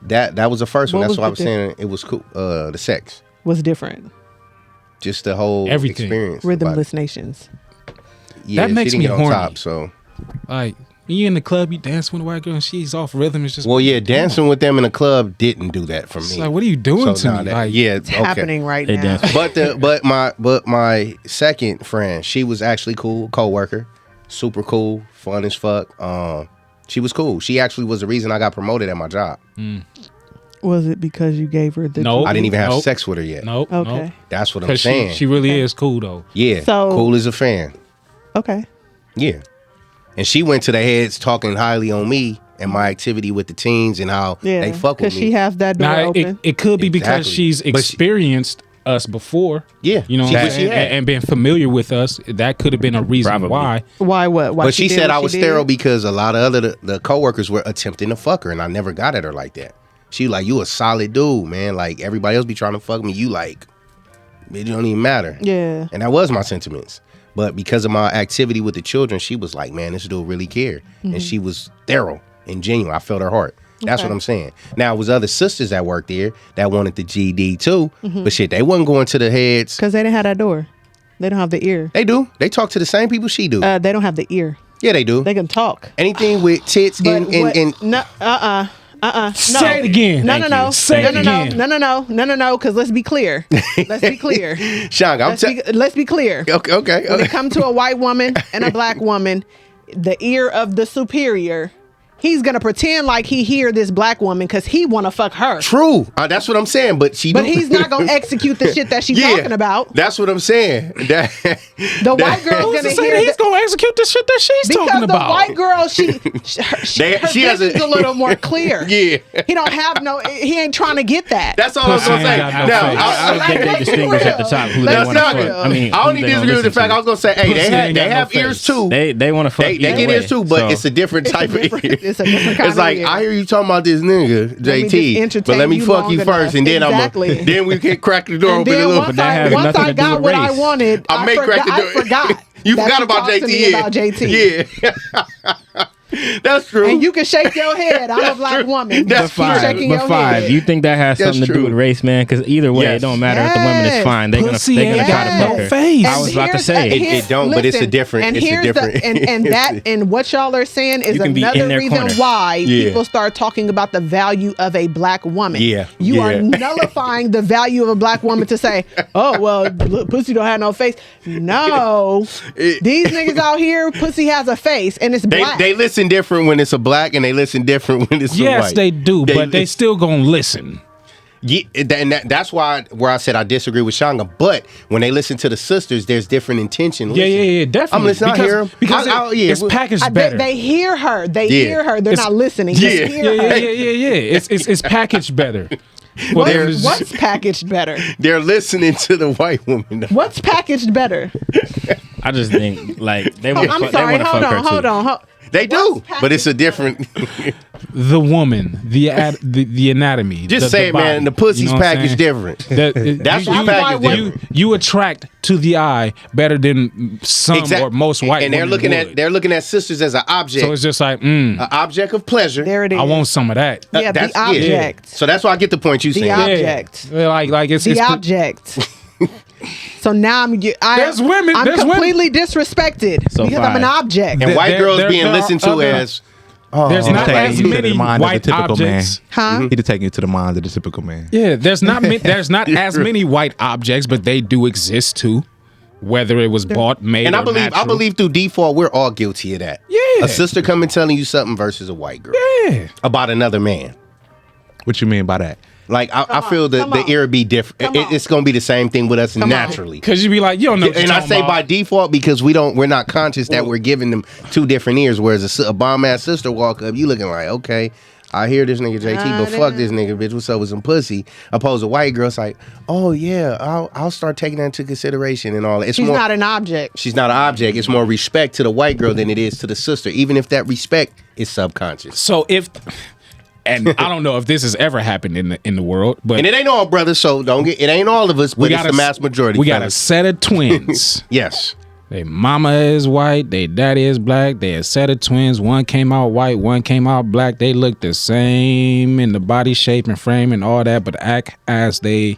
that was the first one. What That's was why I the was saying it was cool. The sex, Was different. just the whole Everything. experience. about it. Rhythmless nations. Yeah, That makes she didn't me get on horny. top, so. Like you in the club, you dance with a white girl, and she's off rhythm. It's just Well, yeah, dancing with them in the club didn't do that for It's me. like, what are you doing So, to nah, me? that- Like, yeah, It's okay. happening right They now. dance. But my second friend, she was actually cool, coworker, super cool, fun as fuck. She was cool. She actually was the reason I got promoted at my job. Was it because you gave her the Nope. I didn't even have Nope. sex with her yet. nope. Okay. Nope. That's what I'm Because saying. she really is cool though. Yeah, So- cool as a fan. Okay. Yeah. And she went to the heads talking highly on me and my activity with the teens and how Yeah. they fuck with Because me. she has that door Now open. it could be because Exactly. she's But she- experienced us before. Yeah. You know She- what I'm she saying? had. And been familiar with us. That could have been a reason Probably. why. Why what? Why But she did said what I was did? sterile because a lot of the coworkers were attempting to fuck her, and I never got at her like that. She like, you a solid dude, man. Like everybody else be trying to fuck me, you like, it don't even matter. Yeah. And that was my sentiments. But because of my activity with the children, she was like, man, this dude really cared, and she was thorough and genuine. I felt her heart. That's Okay. what I'm saying. Now it was other sisters that worked there that wanted the GD too, but shit, they wasn't going to the heads. Because they didn't have that door. They don't have the ear. They do. They talk to the same people she do. They don't have the ear. Yeah, they do. They can talk. Anything with tits But what- and no, no. Say it again. No, Thank no, no. you. Say no, it no, again. no. Because let's be clear. Let's be clear. Shang, Let's be clear. okay. When it comes to a white woman and a black woman, the ear of the superior, he's gonna pretend like he hear this black woman because he wanna fuck her. True. That's what I'm saying. But she. But do- he's not gonna execute the shit that she's talking about. That's what I'm saying. The white girl's Who's gonna to say hear that he's the, gonna execute the shit that she's because talking the about? white girl, her She has vision's a- a little more clear. Yeah. He don't have no. He ain't trying to get that. That's all I was Pussy gonna say. ain't got no Now, face. I don't think they distinguish at the top who they Let's want to not fuck. go. I mean, I who only they gonna disagree with the listen fact. to. I was gonna say, hey, Pussy ain't they got no have ears face. too. They want to fuck. They either get way. ears too, but So, it's a different type of ear. It's a different kind It's of like ear. I hear you talking about this nigga me just JT, but entertain let me you fuck long you enough. first, and then Exactly. then we can crack the door And open a then little. once that has once nothing I to do got with what I race. wanted, I may crack the door. I forgot. You that forgot about talked to JT. me Yeah. about JT. Yeah. That's true. And you can shake your head. I'm a black true. woman. That's Keep true. shaking But your five, head. you think that has That's something to true. do with race, man? Because either way, Yes. it don't matter if the woman is Yes. fine. They're Pussy gonna ain't try to got fuck no her. face. I was about to here's say a- it. here- It don't, but it's a listen, different- And it's a here's different- and what y'all are saying is You can be in another their reason corner. why Yeah. people start talking about the value of a black woman. Yeah, You are yeah. nullifying the value of a black woman to say, oh well, look, pussy don't have no face. No, these niggas out here, pussy has a face and it's black. They listen different when it's a black, and they listen different when it's a white. Yes, they do, but they listen- still gonna listen. Yeah, that's why where I said I disagree with Shanga. But when they listen to the sisters, there's different intention. Yeah, definitely. I'm listening. I hear 'em. because yeah, it's packaged They, better. they hear her. They Yeah. hear her. They're It's- not listening. Yeah. Just hear her. Yeah. It's packaged better. Well, there's- What's packaged better? They're listening to the white woman. What's packaged better? I just think like they Oh, want to I'm fuck. sorry. They want to fuck her too. Hold on. They do, What's but it's a different. the woman, the anatomy. Just the say it, man. body, The pussy's you know what I'm packaged saying? different. That's what's packaged different. You attract to the eye better than some or most white and they're women looking would. at sisters as an object, So it's just like, an object of pleasure. There it is. I want some of that. Yeah, the That's- object. So that's why I get the point you The saying. object. Yeah. Like it's The object. So now There's women- I'm there's women. completely disrespected So because I'm an fine. object. And white There- girls there- being there are listened to other- as There's not taking as you to the many mind of the white typical objects. Huh? He'd have taken you to the mind of the typical man. Yeah, there's not as many white objects, but they do exist too. Whether it was bought, made, and or I natural. believe through default we're all guilty of that. Yeah. A sister coming telling you something versus a white girl Yeah. about another man. What you mean by that? Like I feel come the on. ear be different. Come on. It's gonna be the same thing with us naturally. Because you be like, you don't know. What And you're I talking say about. by default because we're not conscious that we're giving them two different ears. Whereas a bomb ass sister walk up, you looking like, okay, I hear this nigga JT, but fuck this nigga, bitch. What's up with some pussy? Opposed to white girls, like, oh yeah, I'll start taking that into consideration and all that. She's not an object. She's not an object. It's more respect to the white girl than it is to the sister, even if that respect is subconscious. So and I don't know if this has ever happened in the world, but And it ain't all brothers, so it ain't all of us, but it's the mass majority. We got a fellas. set of twins. Yes. They mama is white, they daddy is black. They a set of twins. One came out white, one came out black. They look the same in the body shape and frame and all that, but act as the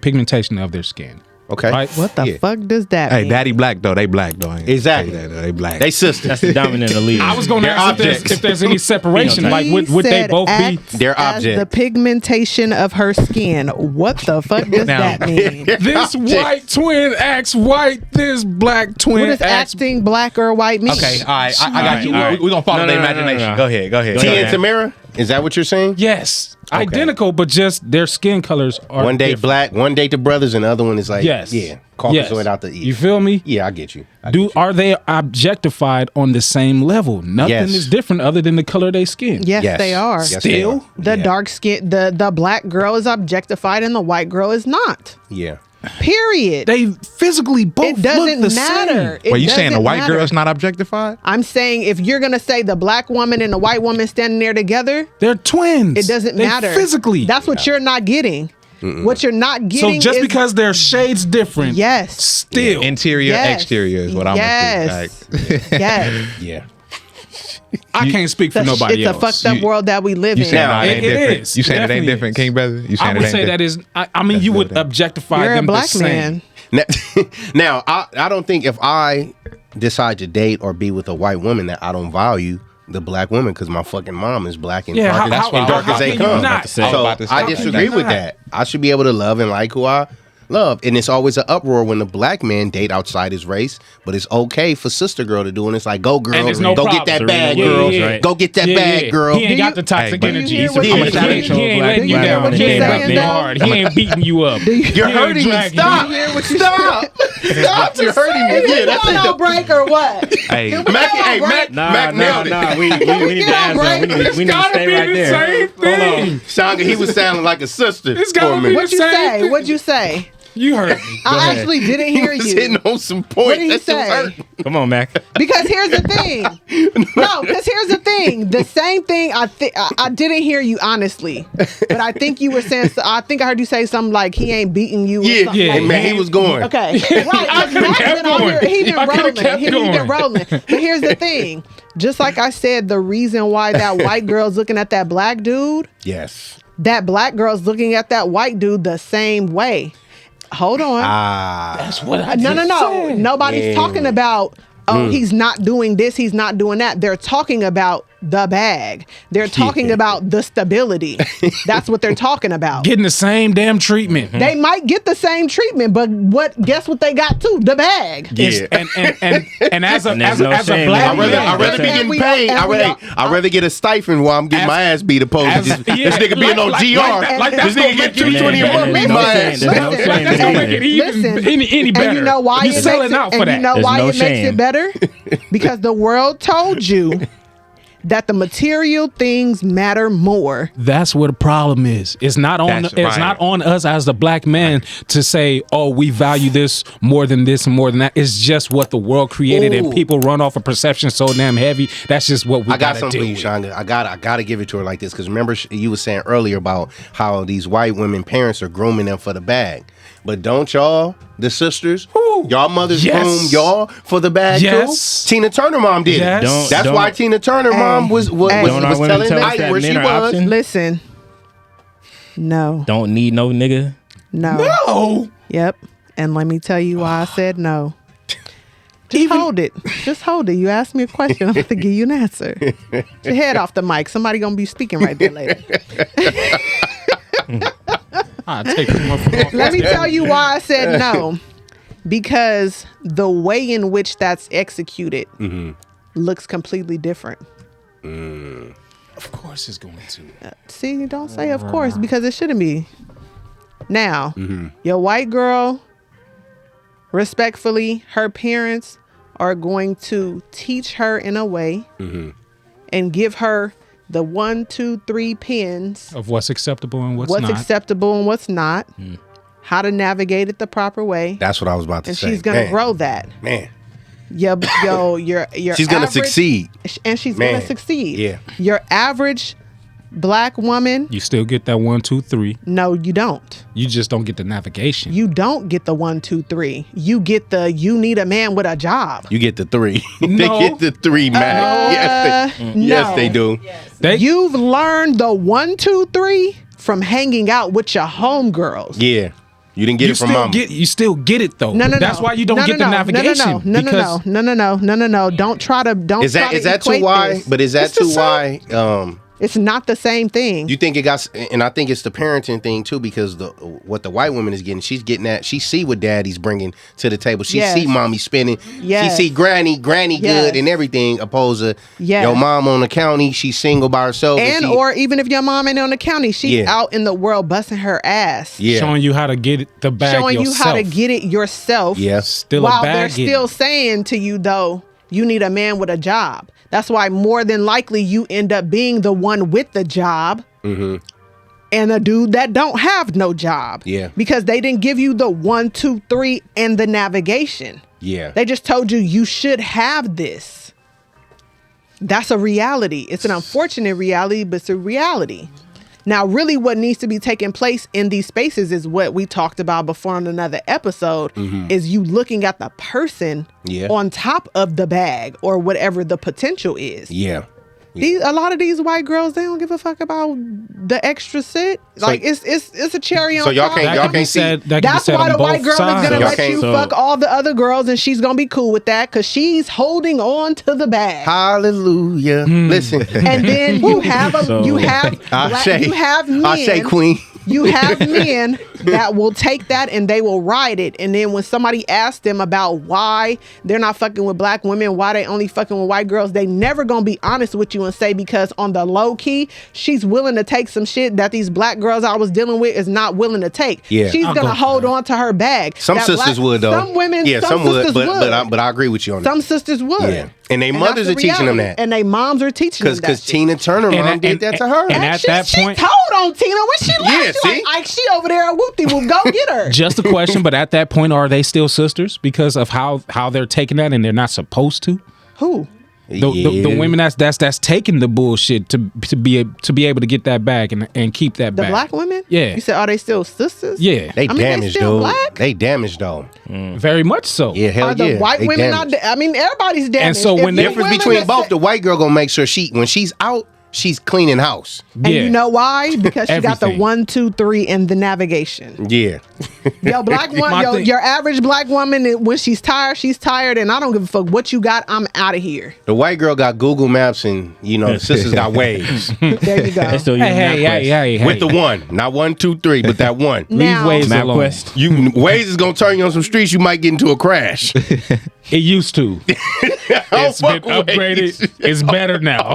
pigmentation of their skin. Okay. Right? What the fuck does that Hey, mean? daddy black though. They black though. I ain't Exactly. say that, though. They black. They sisters. That's the dominant elite. I was going to They're ask objects. if there's any separation. He Like, would they said both be? acts They're as object. the pigmentation of her skin. What the fuck does Now- that mean? This white twin acts white. This black twin What does acts. acting black or white mean? Okay, all right. I got you. All right. We're going to follow No, their no, no, no, imagination. no. Go ahead. Go ahead. T Go and ahead. Tamara? Is that what you're saying? Yes, identical, but just their skin colors are One day different. black, one day the brothers, and the other one is like, Yes. yeah, Caucasoid out the east. You feel me? Yeah, I get you. Are they objectified on the same level? Nothing Yes. is different other than the color of their skin. Yes, they are. Yes, they Still? are. The Yeah. dark skin, the black girl is objectified and the white girl is not. Yeah. Period. They physically both It doesn't look the matter. same. It Wait, you saying the doesn't white matter. girl is not objectified? I'm saying if you're gonna say the black woman and the white woman standing there together, They're twins. it doesn't They matter. Physically. That's what you're not getting. What you're not so getting just is because their shades different. yes, Still. Interior, Yes. exterior is what I'm yes, going to yes. Yeah. I can't speak for nobody It's else. a fucked up world that we live You in. saying Now, it ain't it different? is. You saying it ain't Definitely different, is. King Brother? You saying I it would ain't say that different? is. I mean, you would different. objectify You're a them black the same. man. Now, I don't think if I decide to date or be with a white woman that I don't value the black woman because my fucking mom is black and Yeah, dark, how as they can you come. not? So I was about to say, I how can disagree you with not? that. I should be able to love and like who I love. And it's always an uproar when the black man date outside his race, but it's okay for sister girl to do it. And it's like, go girl, And there's no go problem. get that Serena bag, Williams, girl. yeah, yeah. Go get that bag, girl. He ain't got the Hey, toxic but- energy. Do you hear what Yeah. you're I'm saying? He ain't letting Do you you hear down. what He you're ain't saying, beating you though? hard. He ain't beating you up. You're He ain't hurting me. dragging you. Stop. Stop. You're hurting me. Yeah, that's Going it. on break or what? Hey, Mac nailed it. We need to answer. We need to gotta stay be right the there. same thing. Shanga, he was sounding like a sister It's for gotta a be minute. What'd you Same say? thing. What'd you say? You heard me. I actually didn't hear He was hitting you. on some points. What did he That shit was say? hurting. Come on, Mac. Because here's the thing. No, because here's the thing. The same thing. I didn't hear you honestly, but I think you were saying. I think I heard you say something like he ain't beating you. Or Yeah, something yeah, like man, that. he was going. Okay, right. I could've Mac kept been on here. going. He been I could've rolling. kept He been going. rolling. But here's the thing. Just like I said, the reason why that white girl's looking at that black dude, Yes. that black girl's looking at that white dude the same way. Hold on. That's what I No. just said. Nobody's Yeah. talking about, he's not doing this, he's not doing that. They're talking about the bag. They're talking about the stability. That's what they're talking about. Getting the same damn treatment. They might get the same treatment, but guess what they got too? The bag. Yeah. And as a And there's as, no a, as a shame black in I'd that. man, rather be And getting we paid. all- and I'd rather get a stipend while I'm getting my ass beat opposed to this nigga being on GR. like This that's nigga gonna get make it 220 a even month better. beat No my shame. ass. There's no Listen, shame That's in gonna that. make it even Listen. any better. And you know why You it selling makes out it, for and that. you know There's why no it makes shame. it better? Because the world told you that the material things matter more. That's what the problem is. It's not on. That's It's right. not on us as the black man to say, "Oh, we value this more than this and more than that." It's just what the world created, Ooh. and people run off a perception so damn heavy. That's just what we I got gotta something deal for you, with. Shanga. I gotta give it to her like this because remember you was saying earlier about how these white women parents are grooming them for the bag, but don't y'all, the sisters, y'all mothers Yes. groom y'all for the bag Yes. too? Tina Turner mom did Yes. it. That's Don't- why Tina Turner mom was Don't our women telling tell us Knight that where men she are was. options? Listen. No. Don't need no nigga. No. Oh, Yep. And let me tell you why I said no. Just hold it. Just hold it. You asked me a question. I'm going to give you an answer. Get your head off the mic. Somebody going to be speaking right there later. I take this motherfucker off. Let me tell you why I said no. Because the way in which that's executed looks completely different. Of course, it's going to. See, don't say of course because it shouldn't be. Now, your white girl, respectfully, her parents are going to teach her in a way and give her the 1, 2, 3 pins Of what's acceptable and what's not. acceptable and what's not, how to navigate it the proper way. That's what I was about to And say. she's gonna grow that. Man, Your she's gonna average- succeed. and she's Man, gonna succeed. yeah. Your average black woman, You still get that 1, 2, 3. no, you don't. You just don't get the navigation. You don't get the 1, 2, 3. You get the you need a man with a job. You get the 3. No. They get the 3, man. Yes, they do. You've learned the 1, 2, 3 from hanging out with your homegirls. Yeah. You didn't get you it from still mama. you still get it though. No. That's why you don't get the navigation. No. Don't try to Is that too equate why? this. But is that It's the too same- why? It's not the same thing. You think it got, and I think it's the parenting thing too, because what the white woman is getting, she's getting that. She see what daddy's bringing to the table. She Yes. see mommy spending. Yes. She see granny Yes. good and everything. Opposed to Yes. your mom on the county, she's single by herself. and or even if your mom ain't on the county, she's Yeah. out in the world busting her ass, yeah, Showing you how to get it, the bag showing yourself. you how to get it yourself. yeah, Still while a bag they're getting. still saying to you though, you need a man with a job. That's why more than likely you end up being the one with the job and a dude that don't have no job. Yeah. Because they didn't give you the 1, 2, 3 and the navigation. yeah. They just told you should have this. That's a reality. It's an unfortunate reality, but it's a reality. Now, really what needs to be taking place in these spaces is what we talked about before on another episode, is you looking at the person Yeah. on top of the bag or whatever the potential is. yeah. A lot of these white girls, they don't give a fuck about the extra shit. Like it's a cherry on So y'all top. can't- That y'all can be can't see- said. That can be That's said why on the white both girl is sides. gonna Y'all let can't- you so- fuck all the other girls, and she's gonna be cool with that because she's holding on to the bag. Hallelujah. Hmm. Listen, And then you have you have men. Queen. You have men that will take that and they will ride it. And then when somebody asks them about why they're not fucking with black women, why they only fucking with white girls, they never gonna be honest with you and say, because on the low key, she's willing to take some shit that these black girls I was dealing with is not willing to take. Yeah. She's I'll gonna go for hold that. on to her bag. Some That sisters would though. Some women, yeah, some would. sisters would. But I agree with you on that. Some sisters would. Yeah. And they that's mothers the are teaching them reality. that. And they moms are teaching them that Because shit. Tina Turner And- mom did and- that to her. and at that point- she told on Tina when she left. Yeah, She see? like she over there at whoop-de-whoop, go get her. Just a question, but at that point, are they still sisters because of how they're taking that and they're not supposed to? Who? The women that's taking the bullshit to be able to get that bag and keep that The bag. black women? Yeah. You said, are they still sisters? Yeah, They I mean, they damaged, still dude. black? They damaged, though. very much so. Yeah, hell Are the yeah. white They women damaged. not? I mean, everybody's damaged. And so If when the they- Difference women between that both, say- the white girl gonna make sure when she's out, she's cleaning house. and Yeah. you know why? Because she got the Everything. 1, 2, 3 and the navigation. Yeah. Your black My one, thing- your average black woman, when she's tired, and I don't give a fuck what you got. I'm out of here. The white girl got Google Maps and, the sisters got Waves. There you go. They still using MapQuest. With the one. Not 1, 2, 3, but that one. Now- Leave Waze alone. MapQuest. Waze is gonna turn you on some streets, you might get into a crash. It used to. It's been fuck upgraded. It's better now.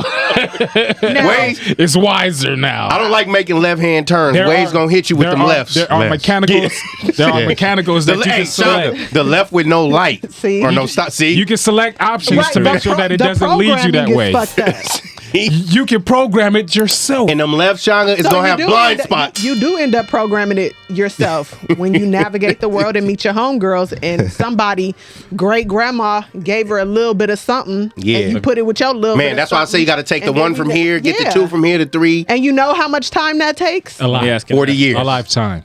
Waze, It's wiser now. I don't like making left-hand turns. Waze gonna hit you with them lefts. There are mechanicals. There are mechanicals that you can select. The left with no light. See? Or no stop. See? You can select options to make sure that it doesn't lead you that programming way. gets fucked up. You can program it yourself. and them left shanga is So gonna you have do blind end up- spots. You do end up programming it yourself when you navigate the world and meet your homegirls, and somebody, great grandma, gave her a little bit of something. Yeah. And you put it with your little bit Man, of that's why I say you got to take the and then one you from get- here, get the Yeah. 2 from here, the 3. And you know how much time that takes? a lot. Yeah, it's 40 years. A lifetime.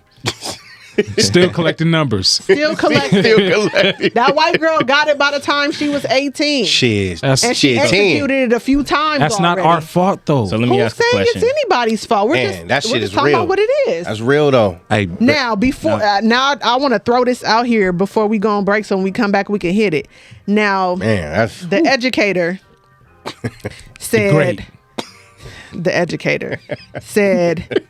Still collecting numbers. Still collecting. Still collecting. That white girl got it by the time she was 18. Shit. That's- And she shit, 10. executed it a few times That's not already. our fault though. So let me Who's ask a saying question. it's anybody's fault? We're Man, just, that shit we're just is talking real. about what it is. That's real though. Hey, Now, before now, I want to throw this out here before we go on break, so when we come back, we can hit it. Now, Man, that's the educator said, Great. the educator said,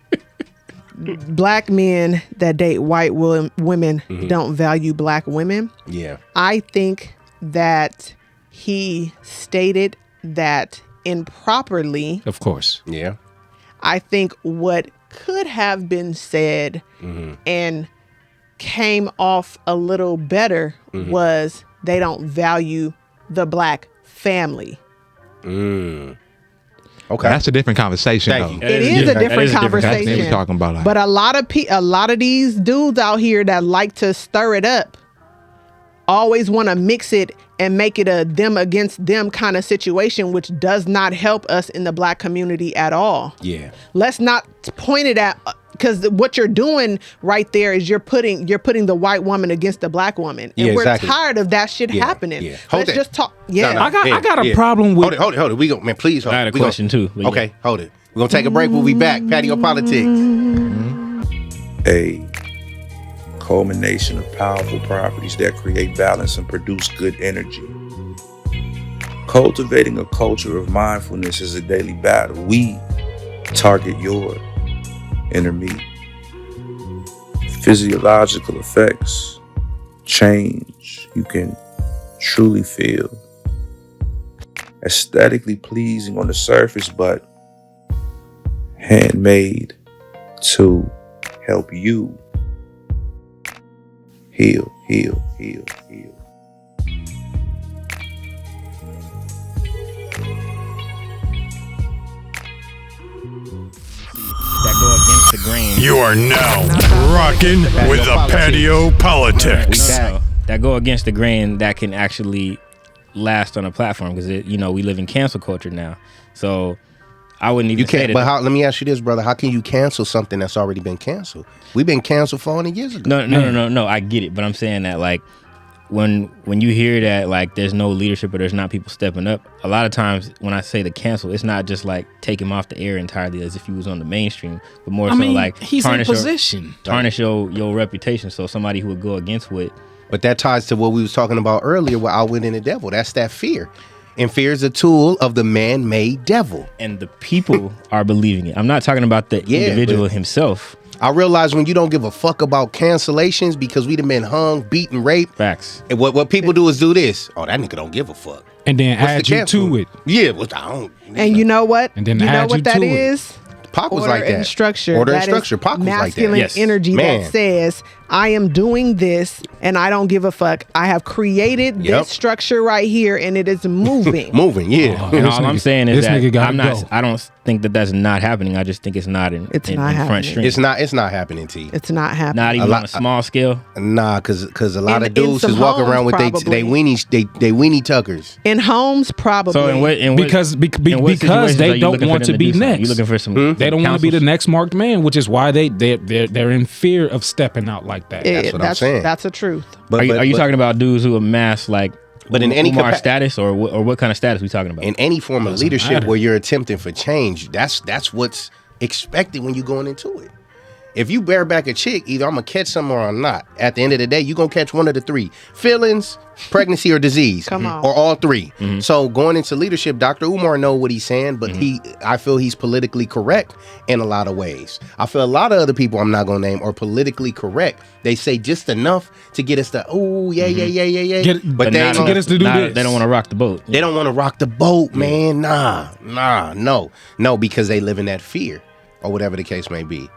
black men that date white women don't value black women. yeah. I think that he stated that improperly. Of course. Yeah. I think what could have been said and came off a little better was they don't value the black family. Okay. That's a different conversation. Thank though. you. It is a different conversation. That's what we're talking about. Like, But a lot of these dudes out here that like to stir it up always want to mix it and make it a them against them kind of situation, which does not help us in the black community at all. Yeah. Let's not point it at, because what you're doing right there is you're putting the white woman against the black woman, and Yeah, we're exactly. tired of that shit Yeah, happening. yeah. Hold Let's that. just talk. Yeah, No, no. I got a Yeah. problem with. Hold it. We go, man. Please. Hold I had a We gonna- question too. but yeah. Okay, hold it. We're gonna take a break. We'll be back. Patio Politics. A culmination of powerful properties that create balance and produce good energy. Cultivating a culture of mindfulness is a daily battle. We target your inner me. Physiological effects, change you can truly feel. Aesthetically pleasing on the surface, but handmade to help you heal. That go against the grain. You are now rocking with the Patio Politics. That go against the grain that can actually last on a platform, because we live in cancel culture now. So I wouldn't even You say can't. that. But let me ask you this, brother. How can you cancel something that's already been canceled? We've been canceled 400 years ago. No. I get it, but I'm saying that like when you hear that like there's no leadership or there's not people stepping up, a lot of times when I say the cancel, it's not just like take him off the air entirely as if he was on the mainstream, but more like he's in position. tarnish your reputation. So somebody who would go against what. But that ties to what we was talking about earlier with outwitting the devil. That's that fear. And fear is a tool of the man-made devil. And the people are believing it. I'm not talking about the individual himself. I realize when you don't give a fuck about cancellations because we done been hung, beaten, raped. Facts. And what people do is do this. Oh, that nigga don't give a fuck. And then What's add the you cancel? to it. Yeah, well, I don't. and you know what? And then you know add you what that to it. is? Pac was Order like that. and structure. Order and That structure. is Pac was like that. masculine Yes. energy Man. that says, I am doing this and I don't give a fuck. I have created Yep. this structure right here and it is moving. Moving, yeah. And This all I'm nigga- saying is this that nigga gotta go. I don't think that that's not happening. I just think it's not in It's in not front happening. stream. It's not happening to you. It's not happening. Not even on a small scale. Nah, cause a lot In- of dudes in is some walking around homes, with they probably. weenie tuckers. In homes, probably. So in what Because situations they are you don't looking for want them to be do something? next. You looking for some? They don't want to be the counsels? next marked man, which is why they're in fear of stepping out like that. That's what I'm saying. That's a truth. But Are you but talking about dudes who amass like? But in any Umar capa- status or what kind of status we talking about? in any form of leadership matter. where you're attempting for change, that's what's expected when you're going into it. If you bareback a chick, either I'm gonna catch something or I'm not. At the end of the day, you're gonna catch one of the three: feelings, pregnancy, or disease. Come on. Or all 3. So going into leadership, Dr. Umar know what he's saying, but I feel he's politically correct in a lot of ways. I feel a lot of other people I'm not gonna name are politically correct. They say just enough to get us to, oh yeah. But they not ain't to gonna- get us to do this. They don't want to rock the boat. they don't want to rock the boat, man. No, because they live in that fear or whatever the case may be.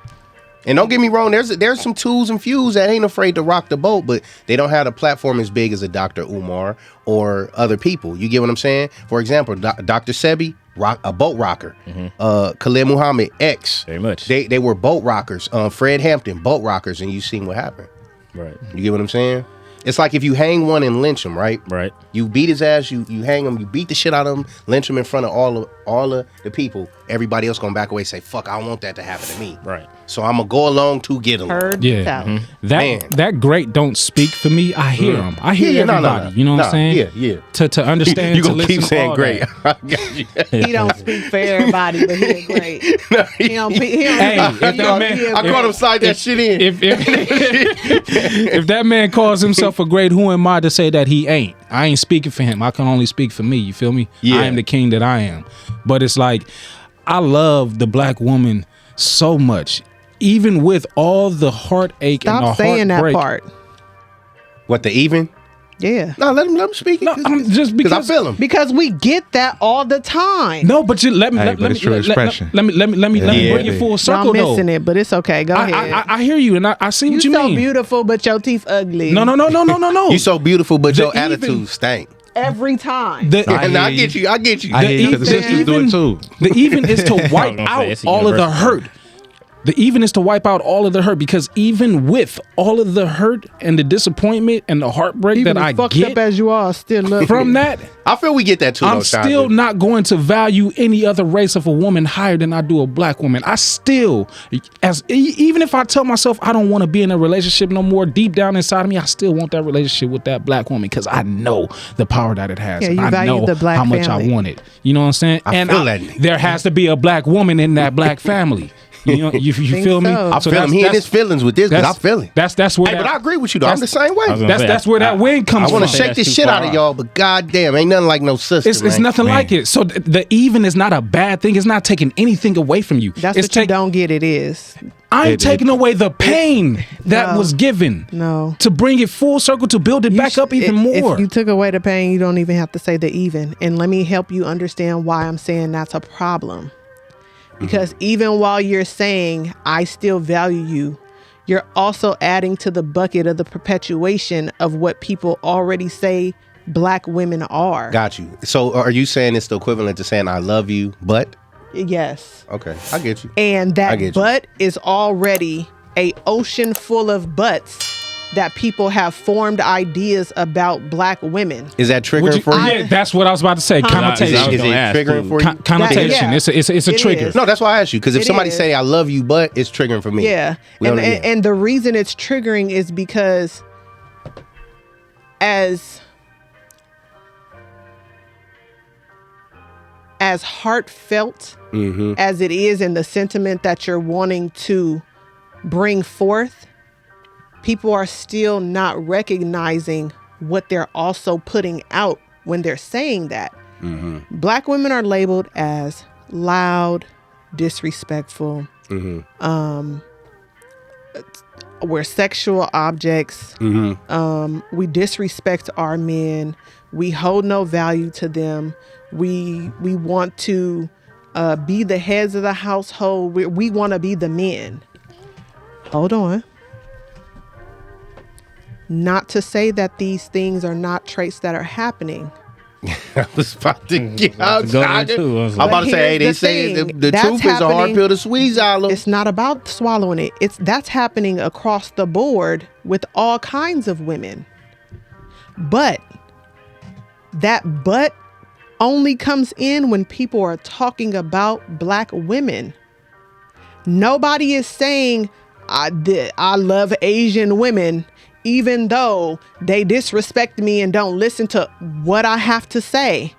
And don't get me wrong, there's some tools and fews that ain't afraid to rock the boat, but they don't have a platform as big as a Dr. Umar or other people. You get what I'm saying? For example, Dr. Sebi, a boat rocker. Khalid Muhammad, X. Very much. They were boat rockers. Fred Hampton, boat rockers, and you seen what happened. Right. You get what I'm saying? It's like if you hang one and lynch him, right? Right. You beat his ass, you hang him, you beat the shit out of him, lynch him in front of all of the people. Everybody else gonna back away and say, fuck, I don't want that to happen to me. Right. So I'm gonna go along to get him. Heard Yeah. that. Man. That great don't speak for me. I hear them. I hear everybody. You know what I'm saying? Yeah. To understand. You to gonna keep listen, saying all great. that. I got you. He don't speak for everybody, but he's great. He don't. Hey, if that man- I caught him slide that shit in. If that man calls himself a great, who am I to say that he ain't? I ain't speaking for him. I can only speak for me. You feel me? Yeah. I am the king that I am. But it's like, I love the black woman so much, even with all the heartache and the Stop saying that heartbreak. part. What, the even? Yeah. No, let him speak. No, I'm just because I because feel him. Because we get that all the time. No, but you let me Hey, let but me it's true expression. let me Yeah. bring you full Y'all circle though. missing it, but it's okay. Go ahead. I hear you, and I see you what you so mean. beautiful, but your teeth ugly. No. You so beautiful, but The your attitude even- stank. every time. And I get you. I get you. I hear you, 'cause the sisters do it too. The even is to wipe gonna say, out it's a all of the universal. hurt. The even is to wipe out all of the hurt, because even with all of the hurt and the disappointment and the heartbreak Even that I as fucked get up as you are, still love from you. that, I feel we get that too. I'm though, still Shonda. not going to value any other race of a woman higher than I do a black woman. I still, even if I tell myself I don't want to be in a relationship no more, deep down inside of me, I still want that relationship with that black woman, because I know the power that it has. Yeah, and you I value know the black how much family. I want it. You know what I'm saying? I feel that. there has to be a black woman in that black family. You know, you Think feel me? so. I feel him. He in his feelings with this, because I feel it. That's where Hey, that, but I agree with you though. I'm the same way. that's where that win comes I from. want to say shake that's this too shit far out of off. y'all, but goddamn, ain't nothing like no sister. It's man. nothing like it. So the even is not a bad thing. It's not taking anything away from you. That's it's what you don't get. It is. I'm taking away the pain that No. was given. No. To bring it full circle, to build it back up even more. If you took away the pain, you don't even have to say the even. And let me help you understand why I'm saying that's a problem. Because even while you're saying I still value you, you're also adding to the bucket of the perpetuation of what people already say black women are. Got you. So are you saying it's the equivalent to saying I love you, but? Yes. Okay, I get you. And I that get you. butt is already a ocean full of butts that people have formed ideas about black women. Is that triggering for you? Yeah, that's what I was about to say. Connotation. I was Is it gonna ask, triggering too. for you? Connotation. Yeah. It's a It trigger. is. No, that's why I asked you. Because if It somebody is. say I love you, but it's triggering for me. Yeah. We And, don't- yeah. and the reason it's triggering is because as heartfelt Mm-hmm. as it is in the sentiment that you're wanting to bring forth, people are still not recognizing what they're also putting out when they're saying that. Mm-hmm. Black women are labeled as loud, disrespectful. Mm-hmm. We're sexual objects. Mm-hmm. We disrespect our men. We hold no value to them. We want to be the heads of the household. We want to be the men. Hold on. Not to say that these things are not traits that are happening. I was about to get Go there outside. too. I was I'm like- about to But say, hey, they here's the say thing. the That's truth is a hard happening. pill to squeeze, Olive. It's not about swallowing it. That's happening across the board with all kinds of women. But that only comes in when people are talking about black women. Nobody is saying I love Asian women, even though they disrespect me and don't listen to what I have to say.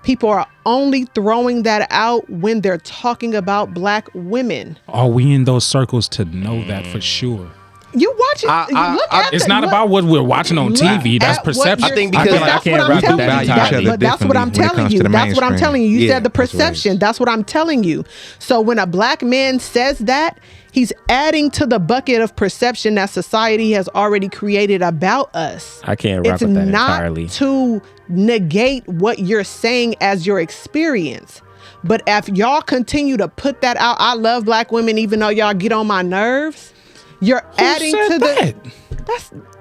People are only throwing that out when they're talking about black women. Are we in those circles to know that for sure? You watch it. It's not about what we're watching on TV. That's perception. I think But because that's I can't what I'm rock with telling that you. entirely. But that's what I'm Differently when it telling comes you. to the That's what I'm mainstream. telling you. You Yeah, said the that's right. perception. That's what I'm telling you. So when a black man says that, he's adding to the bucket of perception that society has already created about us. I can't rock It's with that not entirely. to negate what you're saying as your experience. But if y'all continue to put that out, I love black women, even though y'all get on my nerves, you're adding said to that?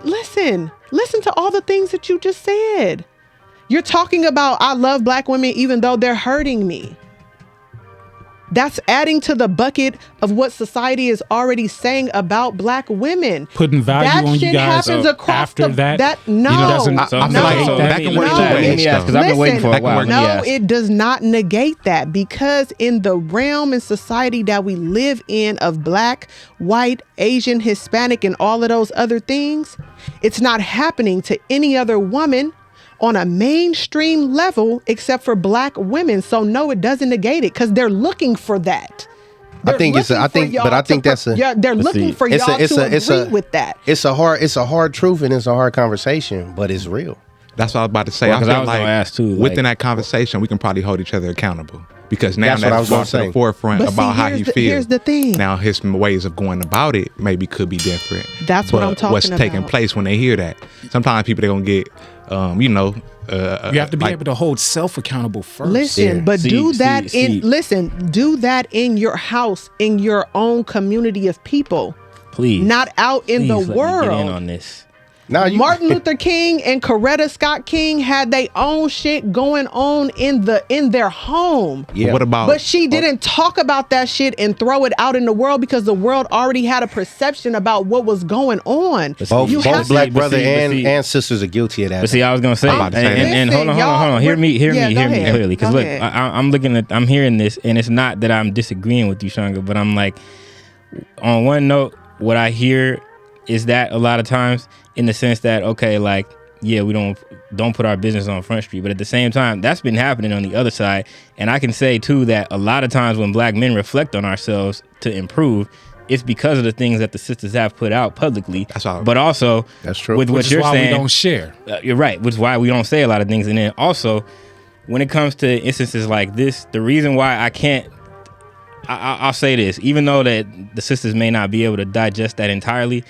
listen to all the things that you just said. You're talking about I love black women even though they're hurting me. That's adding to the bucket of what society is already saying about black women. Putting value That on you shit guys happens across after that. No, doesn't- I feel like no, that can work no. two ways, though. Because I've been waiting for a That can while. work- Let me No, ask. it does not negate that, because in the realm and society that we live in of black, white, Asian, Hispanic, and all of those other things, it's not happening to any other woman on a mainstream level except for black women. So no, it doesn't negate it, because they're looking for that. I think it's a- I think- but I think that's a- Yeah, they're looking for y'all to agree with that. It's a hard truth and it's a hard conversation, but it's real. That's what I was about to say. Well, I 'cause I feel was like gonna ask too, like- within that conversation, we can probably hold each other accountable, because now That's what I was that's gonna brought to say. the forefront But see, about how here's he the- feels. here's the thing. Now his ways of going about it maybe could be different. That's what But I'm talking what's taking about. place when they hear that? Sometimes people, they're gonna get, You have to be like- able to hold self accountable first. Listen, Yeah. but do that Do in your house, in your own community of people, Please. not out in Please the let me get in world. on this. Martin Luther King and Coretta Scott King had their own shit going on in their home. Yeah. But what about? But she didn't talk about that shit and throw it out in the world because the world already had a perception about what was going on. Both black brother and sisters are guilty of that. But see, I was gonna say, and hold on. Hear me clearly, because look, I'm hearing this, and it's not that I'm disagreeing with you, Shanga, but I'm like, on one note, what I hear is that a lot of times, in the sense that, okay, like, yeah, we don't put our business on Front Street, but at the same time, that's been happening on the other side. And I can say too that a lot of times when black men reflect on ourselves to improve, it's because of the things that the sisters have put out publicly. That's all. But also, that's true. With what you're saying, we don't share. You're right. Which is why we don't say a lot of things. And then also, when it comes to instances like this, the reason why I can't, I'll say this, even though that the sisters may not be able to digest that entirely,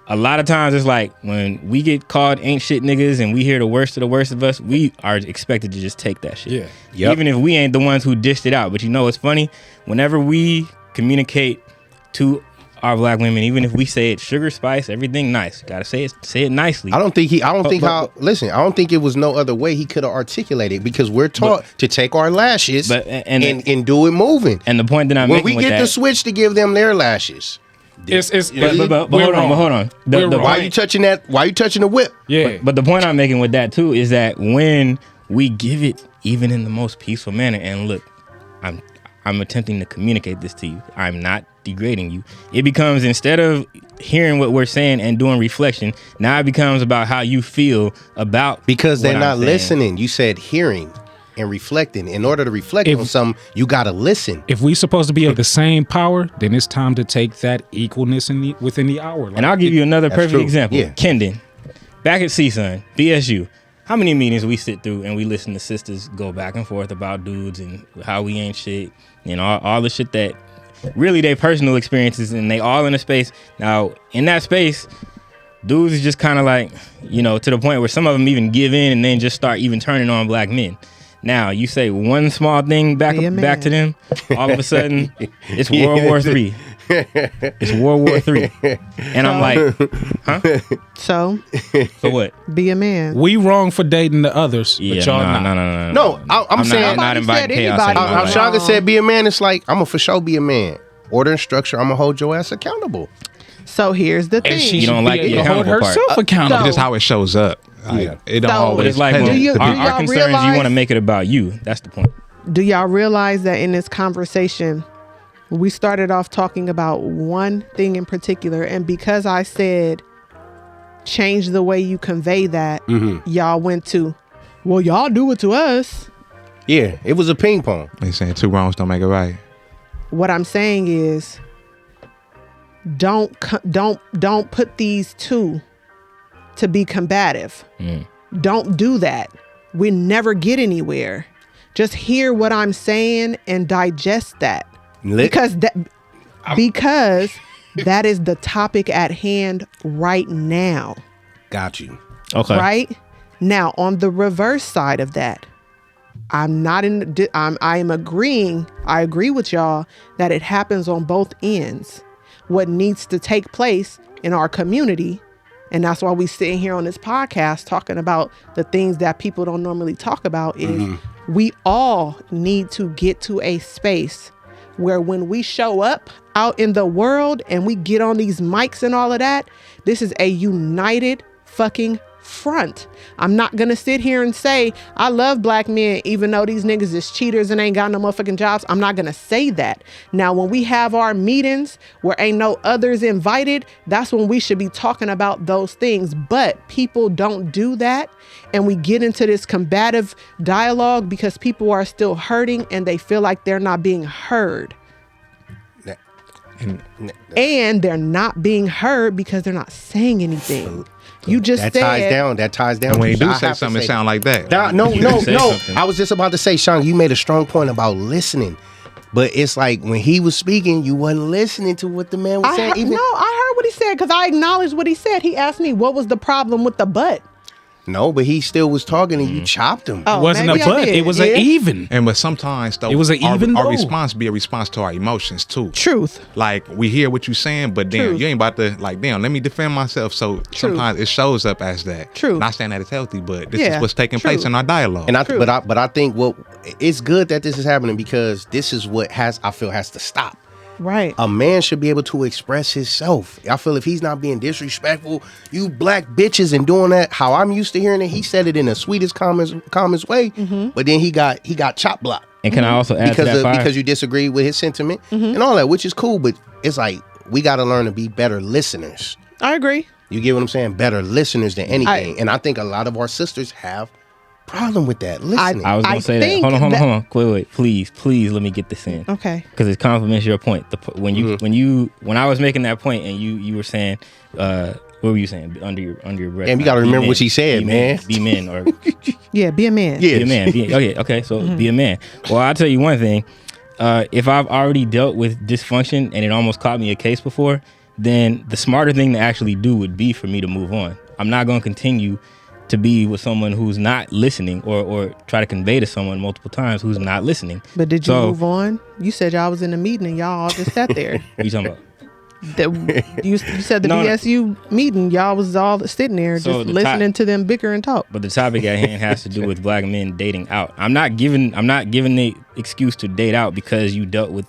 a lot of times it's like when we get called ain't shit niggas and we hear the worst of us, we are expected to just take that shit. Yeah. Yep. Even if we ain't the ones who dished it out. But you know what's funny? Whenever we communicate to our black women, even if we say it sugar spice, everything nice, gotta say it nicely. I don't think it was no other way he could have articulated, because we're taught to take our lashes and do it moving. And the point that I'm when making we get the switch to give them their lashes. But hold on. Why you touching that? Why you touching the whip? Yeah. But the point I'm making with that too is that when we give it, even in the most peaceful manner, and look, I'm attempting to communicate this to you. I'm not degrading you. It becomes, instead of hearing what we're saying and doing reflection, now it becomes about how you feel about. Because they're not listening. You said hearing and reflecting. In order to reflect on something, you gotta listen. If we supposed to be of the same power, then it's time to take that equalness within the hour. And I'll give you another perfect example. Yeah. Kendon, back at CSUN, BSU. How many meetings we sit through and we listen to sisters go back and forth about dudes and how we ain't shit, and all the shit that really they personal experiences, and they all in a space. Now, in that space, dudes is just kind of like, to the point where some of them even give in and then just start even turning on black men. Now, you say one small thing back to them, all of a sudden, it's World War III. It's World War III. And I'm like, huh? So what? Be a man. We wrong for dating the others, but y'all not. No, I'm saying, not inviting chaos. How Shanga said be a man, it's like, I'm going to for sure be a man. Order and structure, I'm going to hold your ass accountable. So here's the thing. You don't like the hold accountable herself part. accountable. It's just how it shows up. It don't always. It's like, our concerns, realize, you want to make it about you. That's the point. Do y'all realize that in this conversation, we started off talking about one thing in particular, and because I said change the way you convey that, y'all went to, well, y'all do it to us. Yeah, it was a ping pong. They saying two wrongs don't make it right. What I'm saying is, don't put these two to be combative. Don't do that. We never get anywhere. Just hear what I'm saying and digest that. Because that is the topic at hand right now. Got you. Okay. Right? Now, on the reverse side of that, I am agreeing. I agree with y'all that it happens on both ends. What needs to take place in our community, and that's why we sitting here on this podcast talking about the things that people don't normally talk about, is we all need to get to a space where when we show up out in the world and we get on these mics and all of that, this is a united fucking front. I'm not gonna sit here and say I love black men even though these niggas is cheaters and ain't got no motherfucking jobs. I'm not gonna say that. Now, when we have our meetings where ain't no others invited, that's when we should be talking about those things. But people don't do that, and we get into this combative dialogue because people are still hurting and they feel like they're not being heard. And they're not being heard because they're not saying anything. You just that said that ties down. When you do say something, it sound like that. No. I was just about to say, Sean, you made a strong point about listening, but it's like when he was speaking, you wasn't listening to what the man was saying. I heard what he said because I acknowledged what he said. He asked me what was the problem with the butt. No, but he still was talking and you chopped him. Oh, It wasn't a maybe I but. did. It was an even. But sometimes though, It was an even our though. response be a response to our emotions too. Truth. Like we hear what you saying, but damn, Truth. you ain't about to like damn. Let me defend myself. So sometimes it shows up as that. Truth. Not saying that it's healthy, but this Yeah, is what's taking place true. in our dialogue. And but I think it's good that this is happening because this is what I feel has to stop. Right. A man should be able to express himself. I feel if he's not being disrespectful, you black bitches, and doing that how I'm used to hearing it, he said it in the sweetest, calmest way. But then he got chop blocked. And can I also add to that fire? Because you disagree with his sentiment and all that, which is cool. But it's like we got to learn to be better listeners. I agree. You get what I'm saying? Better listeners than anything. And I think a lot of our sisters have problem with that listening. I was gonna say that. Hold on. Wait. Please, let me get this in. Okay. Because it complements your point. When I was making that point, and you were saying, what were you saying under your breath? Damn, you gotta remember what she said, man. Be men, or Yeah, be a man. Yeah. be a man. Okay. So be a man. Well, I'll tell you one thing. If I've already dealt with dysfunction and it almost caught me a case before, then the smarter thing to actually do would be for me to move on. I'm not gonna continue to be with someone who's not listening, or try to convey to someone multiple times who's not listening. But did you move on? You said y'all was in a meeting and y'all all just sat there. What are you talking about? You said the No. BSU meeting, y'all was all sitting there So just the listening to them bicker and talk. But the topic at hand has to do with black men dating out. I'm not giving the excuse to date out because you dealt with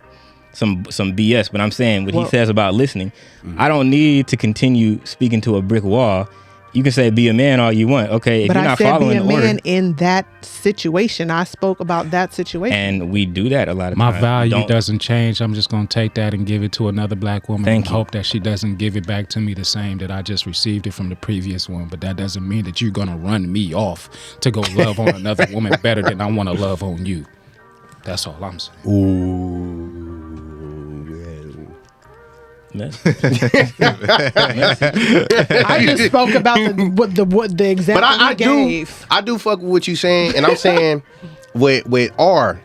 some BS, but I'm saying what he says about listening. I don't need to continue speaking to a brick wall. You can say be a man all you want. Okay, if But you're I not said following be a the order, man in that situation. I spoke about that situation. and we do that a lot of My times. value doesn't change. I'm just going to take that and give it to another black woman Thank and you. hope that she doesn't give it back to me the same that I just received it from the previous one. But that doesn't mean that you're going to run me off to go love on another woman better than I want to love on you. That's all I'm saying. Ooh. Message. I just spoke about the example But I gave. do fuck with what you saying, and I'm saying with our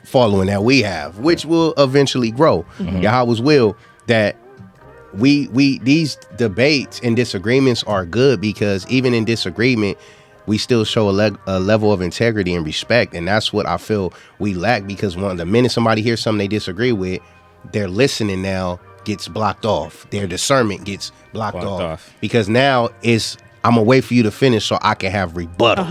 following that we have, which will eventually grow. Yahweh's will, that we these debates and disagreements are good because even in disagreement, we still show a level of integrity and respect, and that's what I feel we lack because the minute somebody hears something they disagree with, their listening now gets blocked off. Their discernment gets blocked off because now I'm gonna wait for you to finish so I can have rebuttal.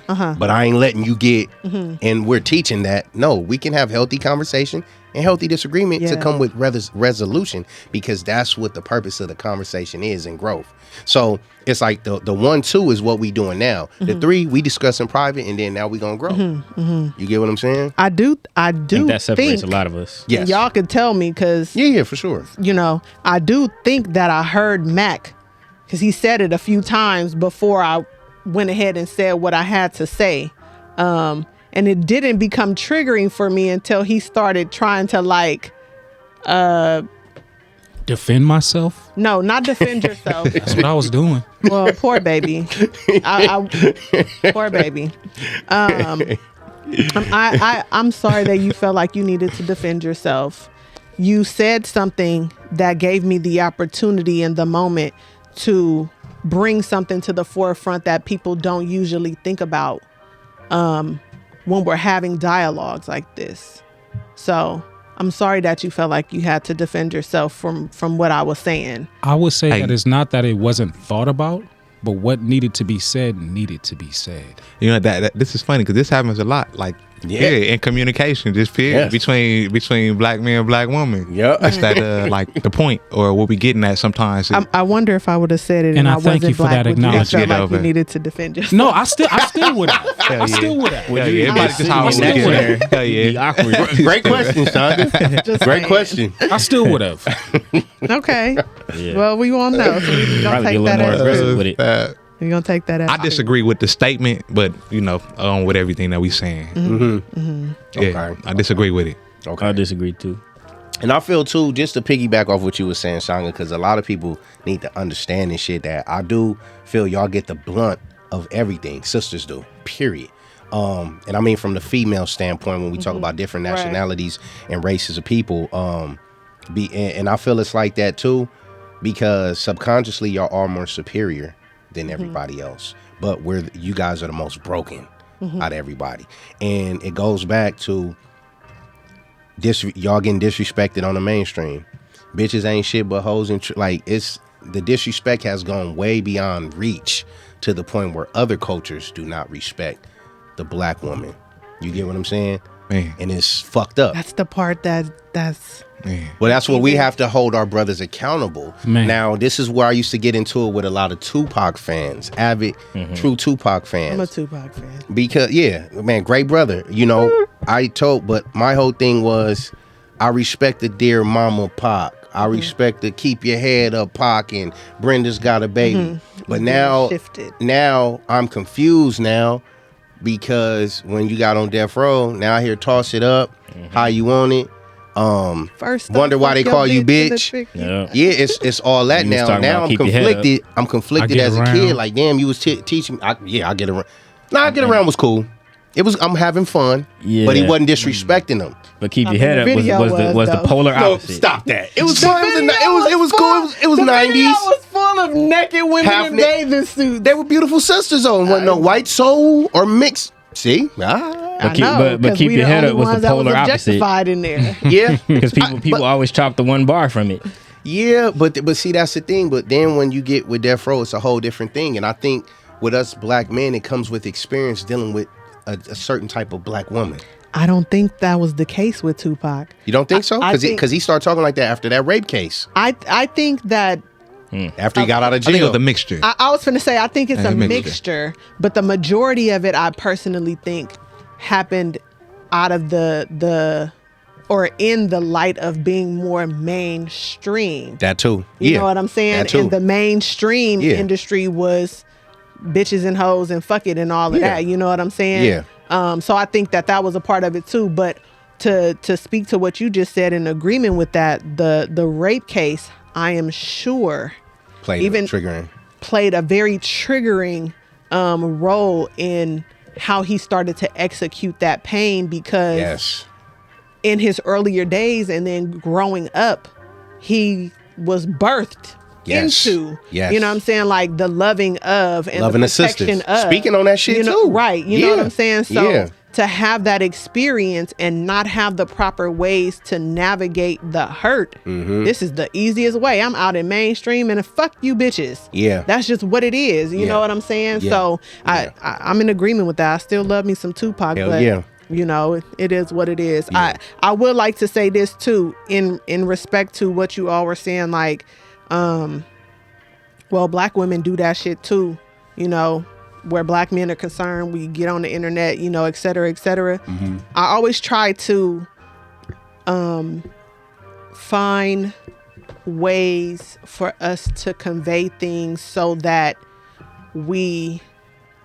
But I ain't letting you get. And we're teaching that no, we can have healthy conversation and healthy disagreement to come with resolution because that's what the purpose of the conversation is and growth. So it's like the 1-2 is what we doing now. The 3 we discuss in private, and then now we gonna grow. You get what I'm saying? I do I think that separates a lot of us. Yes. Y'all could tell me because Yeah, for sure. I do think that I heard Mac because he said it a few times before I went ahead and said what I had to say. And it didn't become triggering for me until he started trying to Defend myself? no, not defend yourself. That's what I was doing. Well, poor baby. Poor baby. I'm sorry that you felt like you needed to defend yourself. You said something that gave me the opportunity in the moment to bring something to the forefront that people don't usually think about when we're having dialogues like this. So I'm sorry that you felt like you had to defend yourself from what I was saying. I would say that it's not that it wasn't thought about, but what needed to be said needed to be said. You know that this is funny because this happens a lot. Like in communication, just period between black men and black women. Yeah, that's that like the point or what we getting at sometimes. I wonder if I would have said it And I I thank wasn't you for black, that would you have acknowledgement. felt like you needed to defend yourself? No, I still would have. I still would have. Hell yeah, everybody just how in that chair, Hell yeah. be awkward. Great question, Shonda. Just Great saying. question. I still would have. Okay. Yeah. Well, we won't know. So we're gonna Probably be a take little that more as aggressive with it. we're gonna take that as I disagree with the statement, but with everything that we saying. Yeah, Okay. I disagree with it. Okay. I disagree too. And I feel too, just to piggyback off what you were saying, Shanga, because a lot of people need to understand this shit, that I do feel y'all get the blunt of everything. Sisters do, period. And I mean from the female standpoint, when we talk about different nationalities and races of people, and I feel it's like that too, because subconsciously y'all are more superior than everybody else. But you guys are the most broken out of everybody. And it goes back to y'all getting disrespected on the mainstream. Bitches ain't shit but hoes and the disrespect has gone way beyond reach to the point where other cultures do not respect the black woman. You get what I'm saying? Man. And it's fucked up. That's the part that's Well, that's what we have to hold our brothers accountable. Man. Now, this is where I used to get into it with a lot of Tupac fans, avid, true Tupac fans. I'm a Tupac fan. Because, man, great brother. You know, but my whole thing was, I respect the dear mama Pac. I respect the keep your head up Pac and Brenda's got a baby. But now I'm confused now because when you got on death row, now I hear toss it up, how you want it. First wonder why they call you bitch. Yeah. It's all that You was now. talking Now about I'm keep your head conflicted. I'm conflicted I get as a around. kid. Like, damn, you was teaching me. I get around. Nah, I get around was cool. I'm having fun. Yeah. But he wasn't disrespecting them. But keep I your mean, head the up video was the though. polar opposite. Stop that. It was fun. It was cool. It was The video 90s. was full of naked women Half in na- bathing suits. They were beautiful sisters though. Wasn't no white soul or mixed. See? But keep your head up was the polar opposite. In there. Yeah. Because people always chop the one bar from it. Yeah, but see, that's the thing. But then when you get with death row, it's a whole different thing. And I think with us black men, it comes with experience dealing with a certain type of black woman. I don't think that was the case with Tupac. You don't think so? I think- Because he started talking like that after that rape case. I think that After he got out of I think it jail. was a mixture. I was going to say I think it's Yeah, a a mixture. mixture, but the majority of it I personally think happened out of the or in the light of being more mainstream. That too. You Yeah. know what I'm saying? That too. And the mainstream Yeah. industry was bitches and hoes and fuck it and all of Yeah. that. You know what I'm saying? Yeah. So I think that was a part of it too. But to speak to what you just said in agreement with that, the rape case, I am sure Even triggering. played a very triggering role in how he started to execute that pain because Yes. in his earlier days and then growing up, he was birthed Yes. into, Yes. you know what I'm saying? Like the loving of and Loving the the sisters. protection of. Speaking on that shit you know, too. Right. You know what Yeah. I'm saying? So Yeah. to have that experience and not have the proper ways to navigate the hurt, this is the easiest way. I'm out in mainstream and fuck you bitches. Yeah. That's just what it is. You Yeah. know what I'm saying? Yeah. So Yeah. I'm in agreement with that. I still love me some Tupac, Hell but yeah. you know, it is what it is. Yeah. I would like to say this too, in respect to what you all were saying, like, well, black women do that shit too, you know, where black men are concerned, we get on the internet, you know, et cetera, et cetera. I always try to find ways for us to convey things so that we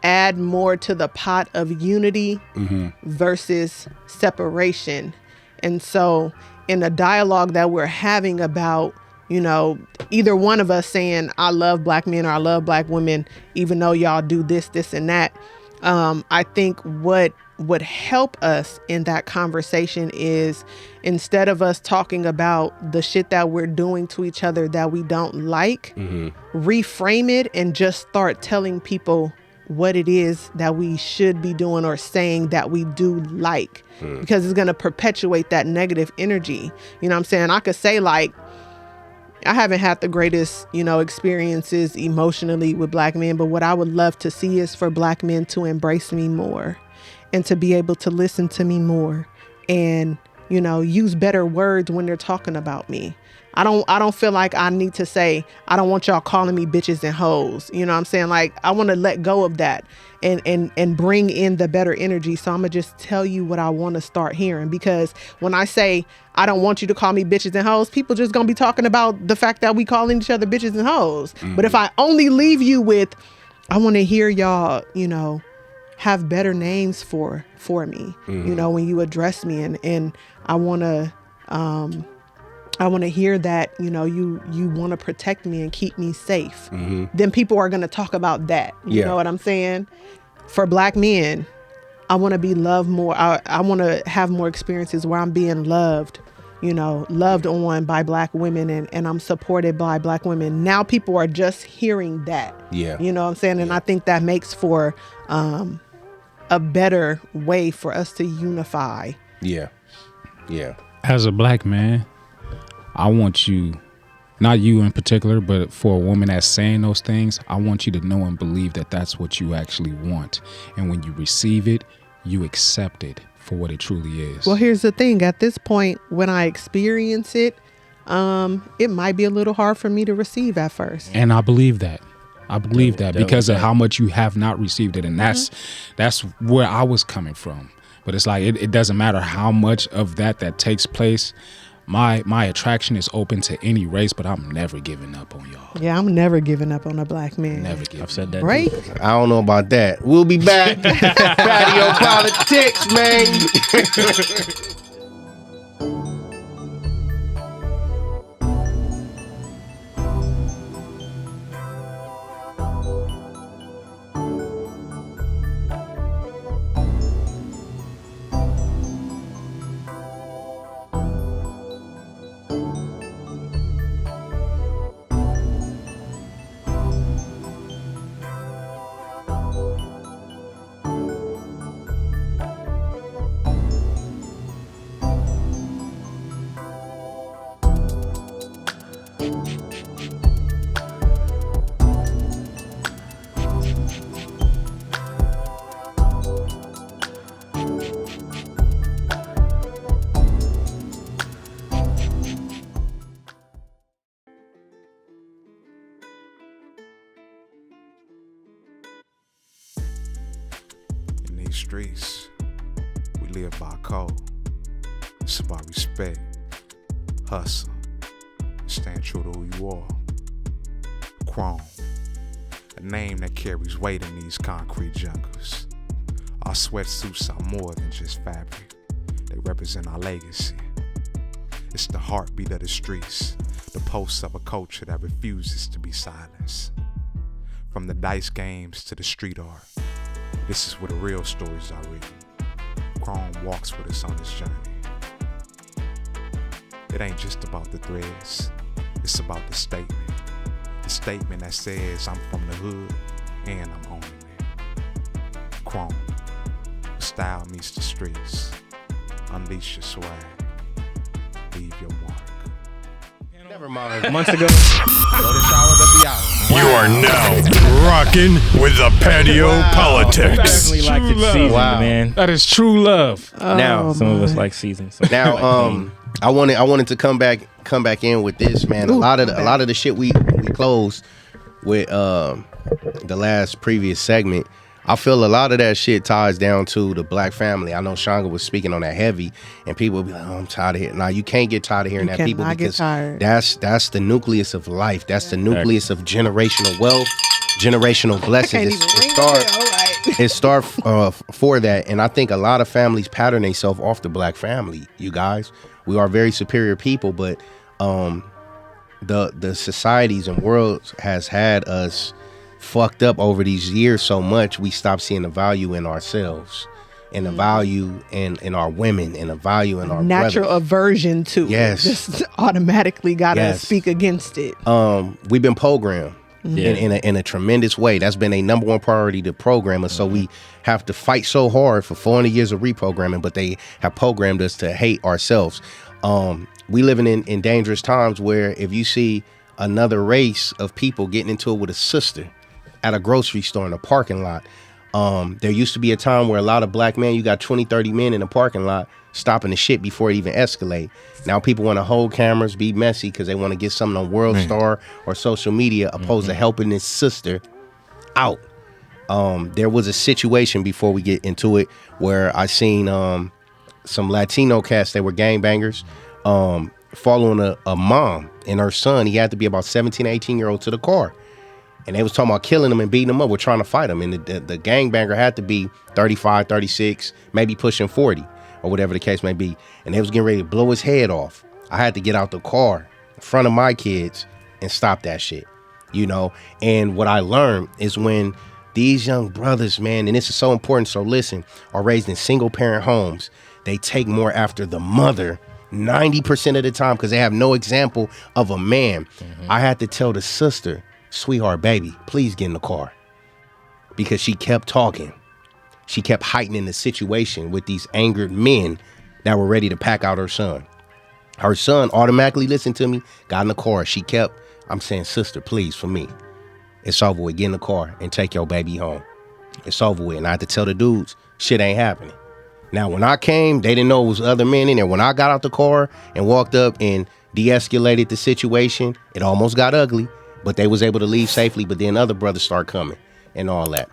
add more to the pot of unity versus separation. And so in a dialogue that we're having about, you know, either one of us saying, I love black men or I love black women, even though y'all do this, this, and that. I think what would help us in that conversation is instead of us talking about the shit that we're doing to each other that we don't like, reframe it and just start telling people what it is that we should be doing or saying that we do like, because it's going to perpetuate that negative energy. You know what I'm saying? I could say like, I haven't had the greatest, you know, experiences emotionally with black men, but what I would love to see is for black men to embrace me more and to be able to listen to me more and, you know, use better words when they're talking about me. I don't feel like I need to say, I don't want y'all calling me bitches and hoes. You know what I'm saying? Like, I want to let go of that and bring in the better energy. So I'm going to just tell you what I want to start hearing, because when I say, I don't want you to call me bitches and hoes, people just going to be talking about the fact that we calling each other bitches and hoes. But if I only leave you with, I want to hear y'all, you know, have better names for me, you know, when you address me, and I want to hear that, you know, you want to protect me and keep me safe. Then people are going to talk about that. You know what I'm saying? For black men, I want to be loved more. I want to have more experiences where I'm being loved loved on by Black women and I'm supported by Black women. Now people are just hearing that. Yeah. You know what I'm saying? And I think that makes for a better way for us to unify. Yeah. Yeah. As a Black man, I want you, not you in particular, but for a woman that's saying those things, I want you to know and believe that that's what you actually want. And when you receive it, you accept it for what it truly is. Well, here's the thing. At this point, when I experience it, it might be a little hard for me to receive at first. And I believe that. I believe that because of how much you have not received it. And that's where I was coming from. But it's like, it doesn't matter how much of that takes place. My attraction is open to any race, but I'm never giving up on y'all. Yeah, I'm never giving up on a Black man. Never giving up. I've said that. Right? Too. I don't know about that. We'll be back. Patio politics, man. Streets, we live by code. It's about respect, hustle, and staying true to who you are. Chrome, a name that carries weight in these concrete jungles. Our sweatsuits are more than just fabric. They represent our legacy. It's the heartbeat of the streets, the pulse of a culture that refuses to be silenced. From the dice games to the street art, this is where the real stories are written. Chrome walks with us on this journey. It ain't just about the threads, it's about the statement. The statement that says I'm from the hood and I'm owning it. Chrome, style meets the streets. Unleash your swag, leave your mark. Never mind. Months ago. You are now rocking with the Patio Politics. Definitely like it seasoned, man. That is true love. Now, Some of us like seasons. now, I wanted to come back in with this, man. A lot of the shit we closed with the last previous segment. I feel a lot of that shit ties down to the Black family. I know Shanga was speaking on that heavy, and people would be like, "Oh, I'm tired of hearing." Now you can't get tired of hearing that, people, because that's the nucleus of life. That's the nucleus of generational wealth, generational blessings. It start for that, and I think a lot of families pattern themselves off the Black family. You guys, we are very superior people, but the societies and world has had us fucked up over these years so much, we stopped seeing the value in ourselves and the value in our women and the value in our natural brothers. Aversion to Yes. it. Just automatically gotta speak against it. We've been programmed in a tremendous way. That's been a number one priority to program us. So we have to fight so hard for 400 years of reprogramming, but they have programmed us to hate ourselves. We living in dangerous times where if you see another race of people getting into it with a sister at a grocery store in a parking lot. There used to be a time where a lot of Black men, you got 20, 30 men in a parking lot stopping the shit before it even escalate. Now people want to hold cameras, be messy because they want to get something on World Star or social media opposed to helping this sister out. There was a situation before we get into it where I seen some Latino cats, they were gangbangers, following a mom and her son. He had to be about 17, 18-year-old to the car. And they was talking about killing him and beating him up. We're trying to fight him. And the gangbanger had to be 35, 36, maybe pushing 40 or whatever the case may be. And they was getting ready to blow his head off. I had to get out the car in front of my kids and stop that shit, you know? And what I learned is when these young brothers, man, and this is so important, so listen, are raised in single parent homes, they take more after the mother 90% of the time, because they have no example of a man. I had to tell the sister, sweetheart, baby, please get in the car. Because she kept talking. She kept heightening the situation with these angered men that were ready to pack out her son. Her son automatically listened to me, got in the car. She kept, I'm saying, sister, please, for me. It's over with. Get in the car and take your baby home. It's over with. And I had to tell the dudes, shit ain't happening. Now, when I came, they didn't know it was other men in there. When I got out the car and walked up and de-escalated the situation, it almost got ugly, but they was able to leave safely. But then other brothers start coming and all that.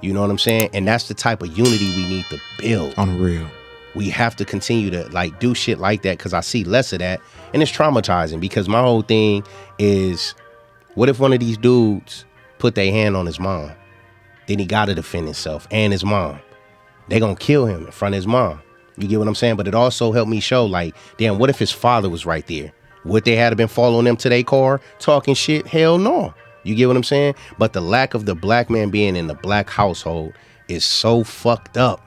You know what I'm saying? And that's the type of unity we need to build. On the real. We have to continue to like do shit like that, because I see less of that, and it's traumatizing. Because my whole thing is, what if one of these dudes put their hand on his mom? Then he gotta defend himself and his mom. They gonna kill him in front of his mom. You get what I'm saying? But it also helped me show, like, damn, what if his father was right there? Would they have been following them to their car talking shit? Hell no. You get what I'm saying? But the lack of the black man being in the black household is so fucked up.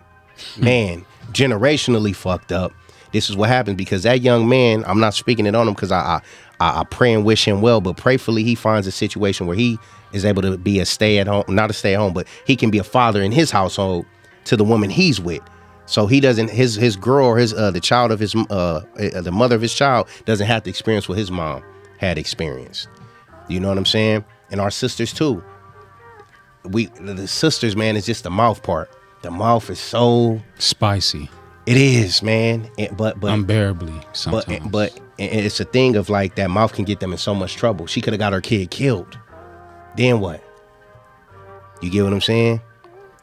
Man, generationally fucked up. This is what happens, because that young man, I'm not speaking it on him, because I pray and wish him well, but prayfully he finds a situation where he is able to be a stay-at-home, not a stay-at-home, but he can be a father in his household to the woman he's with. So he doesn't, his girl or his the child of his the mother of his child doesn't have to experience what his mom had experienced. You know what I'm saying? And our sisters too. The sisters, man, is just the mouth part. The mouth is so spicy. It is, man. But unbearably sometimes. But it's a thing of like, that mouth can get them in so much trouble. She could have got her kid killed. Then what? You get what I'm saying?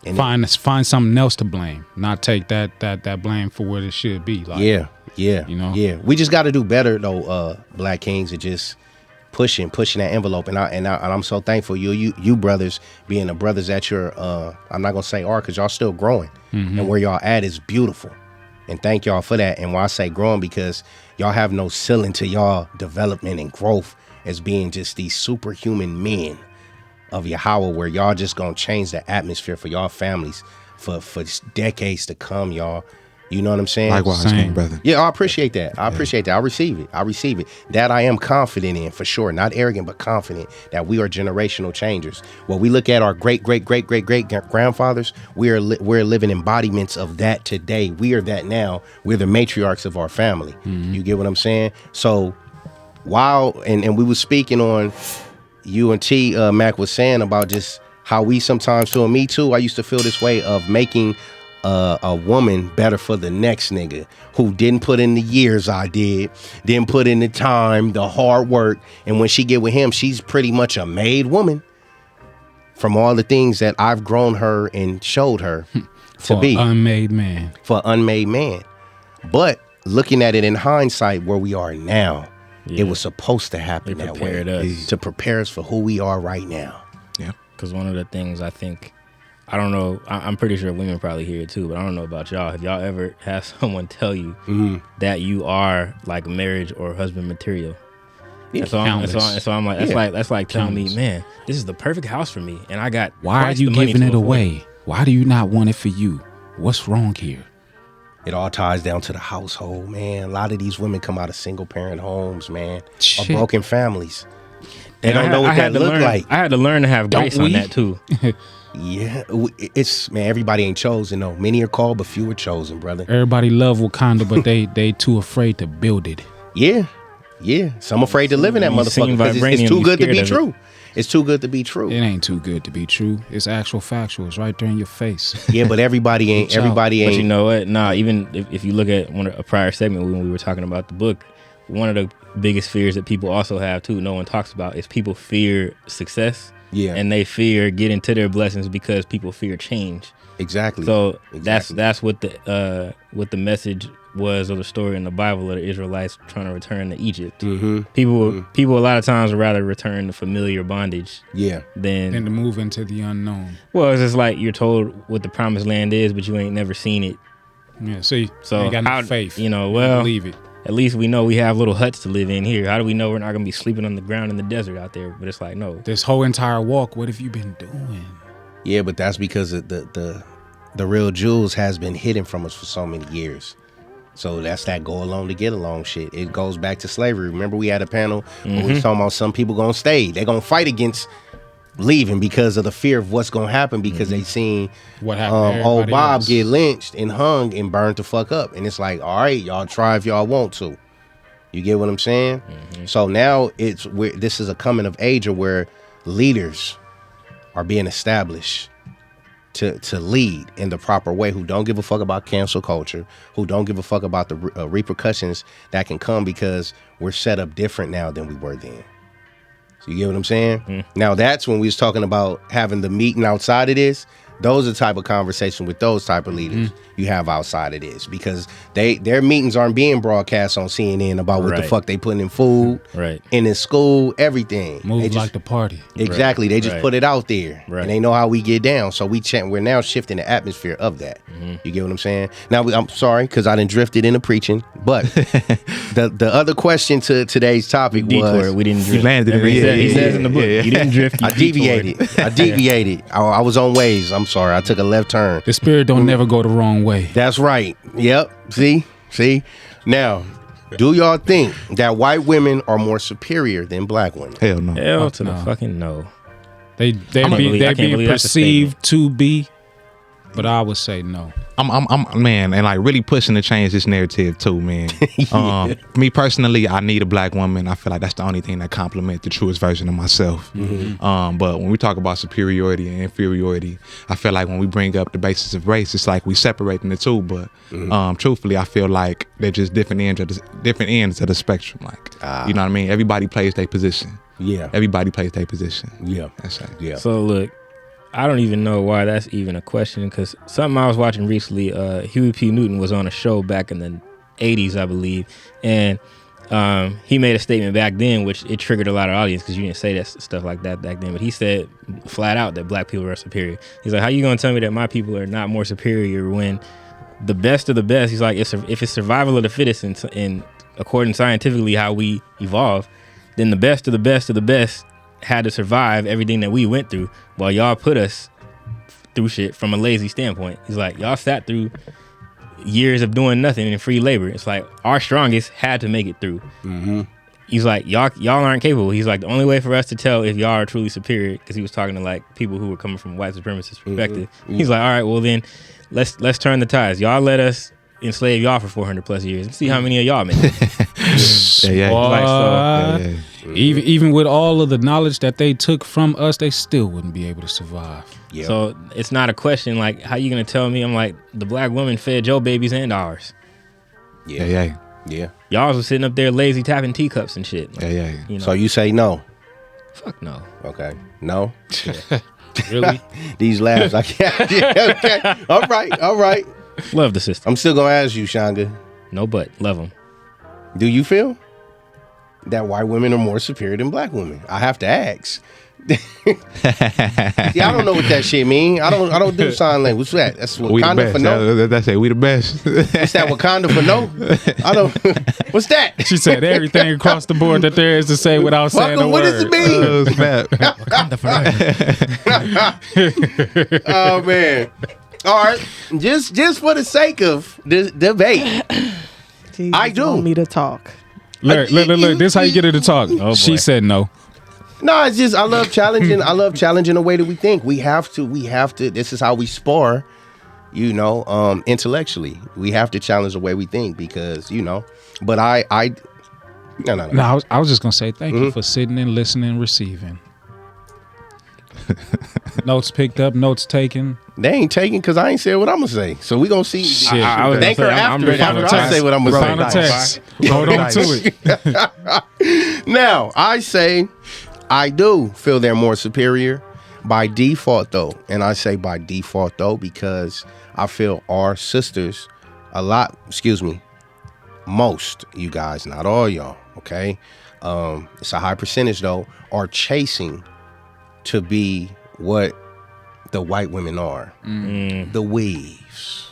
And find something else to blame. Not take that blame for what it should be. Like, yeah. You know? Yeah. We just got to do better though, Black Kings, at just pushing that envelope. And I'm so thankful you brothers being the brothers that you're, I'm not gonna say are, because y'all still growing. And where y'all at is beautiful. And thank y'all for that. And why I say growing, because y'all have no ceiling to y'all development and growth as being just these superhuman men of Yahweh, where y'all just gonna change the atmosphere for y'all families for decades to come, y'all. You know what I'm saying? Likewise, King brother. Yeah, I appreciate that. I appreciate that. I receive it. That I am confident in, for sure. Not arrogant, but confident that we are generational changers. When we look at our great grandfathers, we're living embodiments of that today. We are that now. We're the matriarchs of our family. You get what I'm saying? So while and we was speaking on, you and T Mac was saying about just how we sometimes feel. Me too. I used to feel this way of making a woman better for the next nigga who didn't put in the years I didn't put in the time, the hard work, and when she get with him, she's pretty much a made woman from all the things that I've grown her and showed her to be. For unmade man. But looking at it in hindsight, where we are now, it was supposed to happen that way to prepare us for who we are right now. Yeah, because one of the things I think, I don't know, I'm pretty sure women probably hear it too, but I don't know about y'all. Have y'all ever had someone tell you that you are like marriage or husband material? Yeah. So I'm like, that's like telling me, man, this is the perfect house for me, and I got. Why are you giving it away? Why do you not want it for you? What's wrong here? It all ties down to the household, man. A lot of these women come out of single parent homes, man, or broken families. They don't know what that look like. I had to learn to have grace on that too. Yeah, it's, man, everybody ain't chosen though. Many are called, but few are chosen, brother. Everybody love Wakanda, but they too afraid to build it. Yeah. Some afraid to live in that motherfucker because it's too good to be true. It's too good to be true. It ain't too good to be true. It's actual factual. It's right there in your face. Yeah, but everybody ain't. But you know what? Nah, even if you look at a prior segment when we were talking about the book, one of the biggest fears that people also have too, no one talks about, is people fear success. Yeah. And they fear getting to their blessings because people fear change. Exactly. So that's what the message was of the story in the Bible of the Israelites trying to return to Egypt. People a lot of times would rather return to familiar bondage. Yeah. Than to move into the unknown. Well, it's just like you're told what the promised land is, but you ain't never seen it. Yeah. So you ain't got no faith. You know, well, believe it. At least we know we have little huts to live in here. How do we know we're not going to be sleeping on the ground in the desert out there? But it's like, no. This whole entire walk, what have you been doing? Yeah, but that's because the real jewels has been hidden from us for so many years. So that's that go along to get along shit. It goes back to slavery. Remember we had a panel where we was talking about some people gonna stay. They're gonna fight against leaving because of the fear of what's gonna happen because they seen What happened to old everybody Bob else. get lynched and hung and burned the fuck up. And it's like, all right, y'all try if y'all want to. You get what I'm saying? So now this is a coming of age of where leaders are being established to lead in the proper way, who don't give a fuck about cancel culture, who don't give a fuck about the repercussions that can come because we're set up different now than we were then. So you get what I'm saying? Now that's when we was talking about having the meeting outside of this. Those are the type of conversation with those type of leaders you have outside of this, because their meetings aren't being broadcast on CNN about what the fuck they putting in food, in his school, everything. Move like the party. Exactly. They just put it out there, and they know how we get down. So we're now shifting the atmosphere of that. You get what I'm saying? Now I'm sorry because I didn't drifted into preaching, but the other question to today's topic was we didn't drift. You landed in He says in the book, you didn't drift. I deviated. I was on ways. I'm sorry. I took a left turn. The spirit don't never go the wrong way. That's right. Yep. See. Now, do y'all think that white women are more superior than black women? Hell no. Hell to the fucking no. They can't being believe that's a perceived to be, but I would say no. I'm man, and like really pushing to change this narrative too, man. Me personally, I need a black woman. I feel like that's the only thing that complements the truest version of myself. But when we talk about superiority and inferiority, I feel like when we bring up the basis of race, it's like we separating the two. But truthfully, I feel like they're just different ends of the spectrum. Like you know what I mean? Everybody plays their position. Yeah. Everybody plays their position. Yeah. That's right. Yeah. So look, I don't even know why that's even a question, because something I was watching recently, Huey P. Newton was on a show back in the 80s, I believe, and he made a statement back then, which it triggered a lot of audience because you didn't say that stuff like that back then, but he said flat out that black people are superior. He's like, how you gonna tell me that my people are not more superior when the best of the best, he's like, if it's survival of the fittest and according scientifically how we evolve, then the best of the best of the best had to survive everything that we went through while y'all put us through shit from a lazy standpoint. He's like, y'all sat through years of doing nothing in free labor. It's like our strongest had to make it through. He's like, y'all aren't capable. He's like, the only way for us to tell if y'all are truly superior, because he was talking to like people who were coming from white supremacist perspective. He's like, all right, well then let's turn the tides. Y'all let us enslave y'all for 400 plus years and see how many of y'all make it. Even with all of the knowledge that they took from us, they still wouldn't be able to survive. Yep. So it's not a question like, how you gonna tell me? I'm like, the black woman fed your babies and ours. Yeah. Y'all was sitting up there lazy tapping teacups and shit. Like, you know. So you say no? Fuck no. Okay. No? Really? These laughs, I can't. Yeah, okay. All right. Love the system. I'm still gonna ask you, Shanga. No, but love them. Do you feel that white women are more superior than black women? I have to ask. I don't know what that shit mean. I don't do sign language. What's that? That's Wakanda for no. That's it. We the best. What's that? Wakanda for no? I don't. What's that? She said everything across the board that there is to say without saying a word. What does it mean? Oh man. All right. Just for the sake of this debate, Jesus I do want me to talk. Look. This is how you get her to talk. She said no. No, it's just I love challenging. I love challenging the way that we think. We have to. This is how we spar, intellectually. We have to challenge the way we think because, But No, I was just gonna say thank you for sitting and listening, receiving. Notes picked up, notes taken. They ain't taken because I ain't said what I'm gonna say. So we gonna see. Shit. Thank her after I say what I'm gonna say. Final text. Hold on to it. Now I say I do feel they're more superior by default though, and I say by default though because I feel our sisters most you guys, not all y'all, okay? It's a high percentage though, are chasing to be what the white women are. The weaves.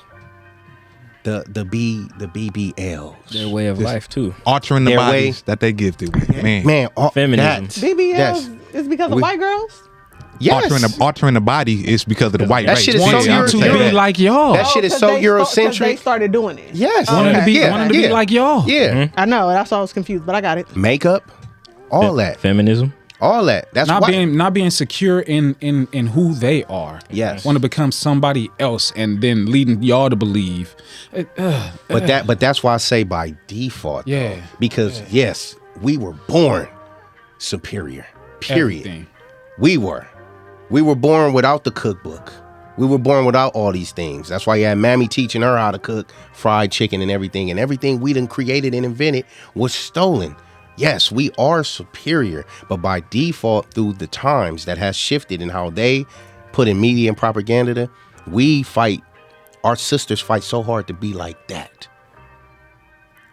The BBLs. Their way of life too. Altering the Their bodies that they gifted with. Man. Feminism. BBL is because of white girls? Yes. altering the body is because of the white That race. shit is Want so you to irritating. be like y'all. That shit is 'cause so they- 'cause they Eurocentric. started doing it. Yes. Want them to be, Yeah, want them to yeah. be like y'all. Yeah. I know. That's why I was confused, but I got it. Makeup, all that. Feminism. All that. That's Not why. not being secure in who they are. Yes. Want to become somebody else and then leading y'all to believe. But that's why I say by default. though. Yeah. Because yes, we were born superior. Period. Everything. We were. We were born without the cookbook. We were born without all these things. That's why you had Mammy teaching her how to cook fried chicken and everything. And everything we done created and invented was stolen. Yes, we are superior. But by default, through the times that has shifted in how they put in media and propaganda, we fight. Our sisters fight so hard to be like that.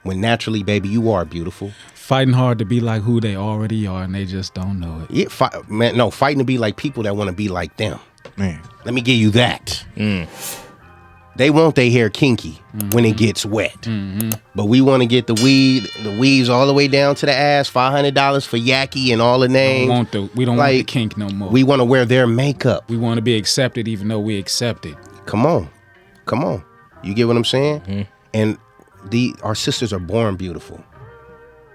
When naturally, baby, you are beautiful. Fighting hard to be like who they already are and they just don't know it. Yeah, fighting to be like people that want to be like them. Man. Let me give you that. They want their hair kinky when it gets wet. But we want to get the weaves all the way down to the ass, $500 for Yaki and all the names. We don't want the kink no more. We want to wear their makeup. We want to be accepted even though we accepted. Come on. You get what I'm saying? And our sisters are born beautiful.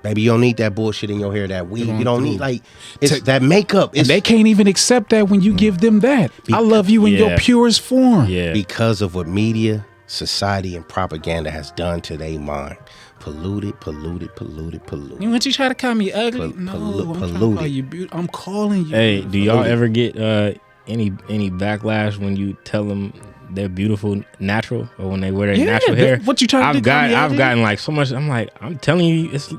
Baby, you don't need that bullshit in your hair, that weave. You don't need that makeup. And they can't even accept that when you give them that. I love you in your purest form. Yeah. Because of what media, society, and propaganda has done to their mind. Polluted. You want you try to call me ugly? No, I'm trying to call you beautiful. I'm calling you. Hey, do y'all ever get any backlash when you tell them they're beautiful natural, or when they wear their natural hair? What you trying to do? I've gotten like so much. I'm like, I'm telling you, it's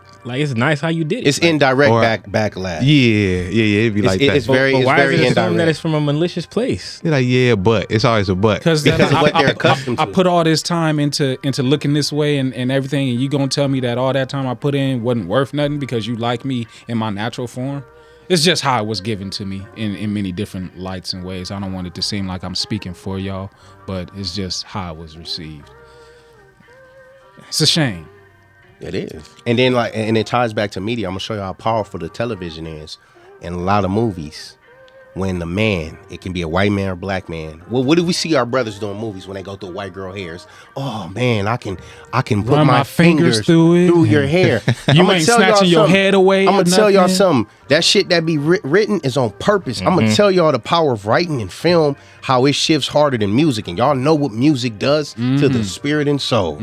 nice how you did it. It's indirect backlash. Yeah, it'd be like that. It's very why is it indirect. something that it's from a malicious place? You're like, yeah, but it's always a but. Because of what they're accustomed to. I put all this time into looking this way and everything, and you gonna tell me that all that time I put in wasn't worth nothing because you like me in my natural form? It's just how it was given to me in many different lights and ways. I don't want it to seem like I'm speaking for y'all, but it's just how it was received. It's a shame. It is. And then and it ties back to media. I'm gonna show you how powerful the television is in a lot of movies. When the man, it can be a white man or black man. Well, what do we see our brothers doing in movies when they go through white girl hairs? Oh man, I can put Run my fingers through your hair. You ain't snatching your head away. I'm or gonna tell y'all nothing. something. That shit that be written is on purpose. I'm gonna tell y'all the power of writing and film, how it shifts harder than music. And y'all know what music does to the spirit and soul.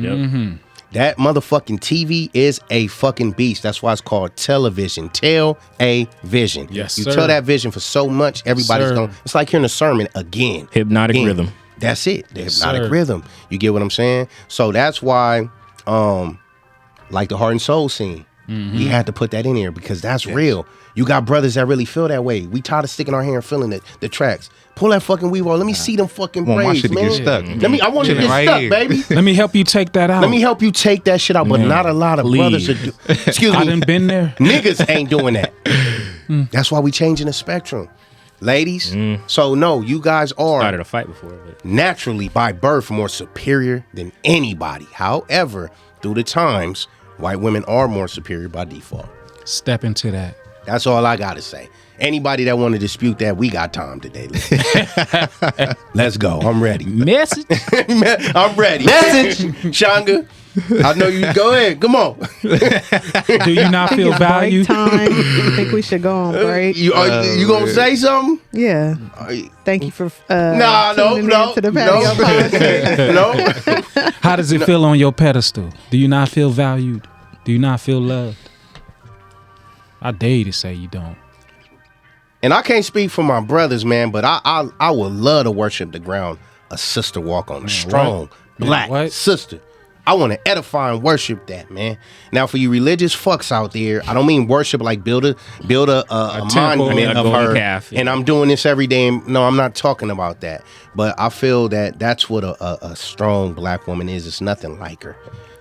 That motherfucking TV is a fucking beast. That's why it's called television. Tell a vision. Yes, you sir. tell that vision for so much, everybody's Sir. going. It's like hearing a sermon again. Hypnotic rhythm. That's it. The Yes, hypnotic sir. rhythm. You get what I'm saying? So that's why, like the heart and soul scene, we had to put that in here because that's real. You got brothers that really feel that way. We tired of sticking our hair and feeling the tracks. Pull that fucking weave off. Let me see them fucking Want my braids, shit to man. get stuck. I want you to Chilling get right stuck, here. baby. Let me help you take that out. Let me help you take that shit out, but Man, not a lot of brothers are please. excuse I me. done been there. Niggas ain't doing that. That's why we changing the spectrum. Ladies, so no, you guys Started are a fight before, but naturally by birth more superior than anybody. However, through the times, white women are more superior by default. Step into that. That's all I gotta say. Anybody that want to dispute that, we got time today. Let's go. I'm ready. Message. I'm ready. Message, Shanga. I know you. Go ahead. Come on. Do you not feel It's break valued? time. I think we should go on break. You gonna say something? Yeah. Thank you for No, tuning in to the Patio PolitiCz. no. How does it feel on your pedestal? Do you not feel valued? Do you not feel loved? I dare you to say you don't. And I can't speak for my brothers, man, but I would love to worship the ground a sister walk on, a strong black sister. I want to edify and worship that, man. Now, for you religious fucks out there, I don't mean worship like build a monument of her. Calf, yeah. And I'm doing this every day. No, I'm not talking about that. But I feel that that's what a strong black woman is. It's nothing like her.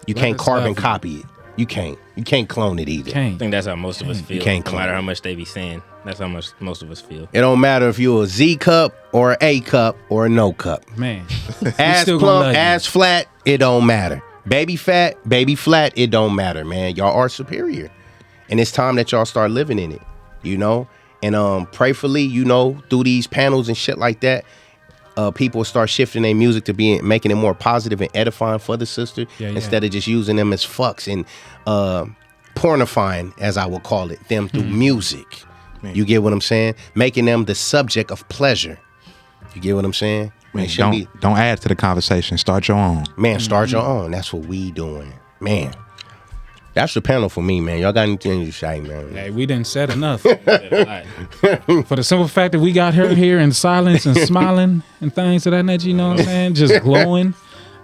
You can't carbon copy it. You can't clone it either. I think that's how most of us feel. can't No clone matter it. how much they be saying, that's how much most of us feel. It don't matter if you're a Z cup or an A cup or a no cup. Man. Ass still gonna love plump, you. ass flat, it don't matter. Baby fat, baby flat, it don't matter, man. Y'all are superior. And it's time that y'all start living in it, you know? And prayerfully, you know, through these panels and shit like that, people start shifting their music to making it more positive and edifying for the sister, instead of just using them as fucks and pornifying, as I would call it, them through music. Man. You get what I'm saying? Making them the subject of pleasure. You get what I'm saying? Man, don't add to the conversation. Start your own. Man, start your own. That's what we doing. Man. That's the panel for me, man. Y'all got anything to say, man? Hey, we didn't said enough. For the simple fact that we got her here in silence and smiling and things of that nature, you know what I'm saying? Just glowing.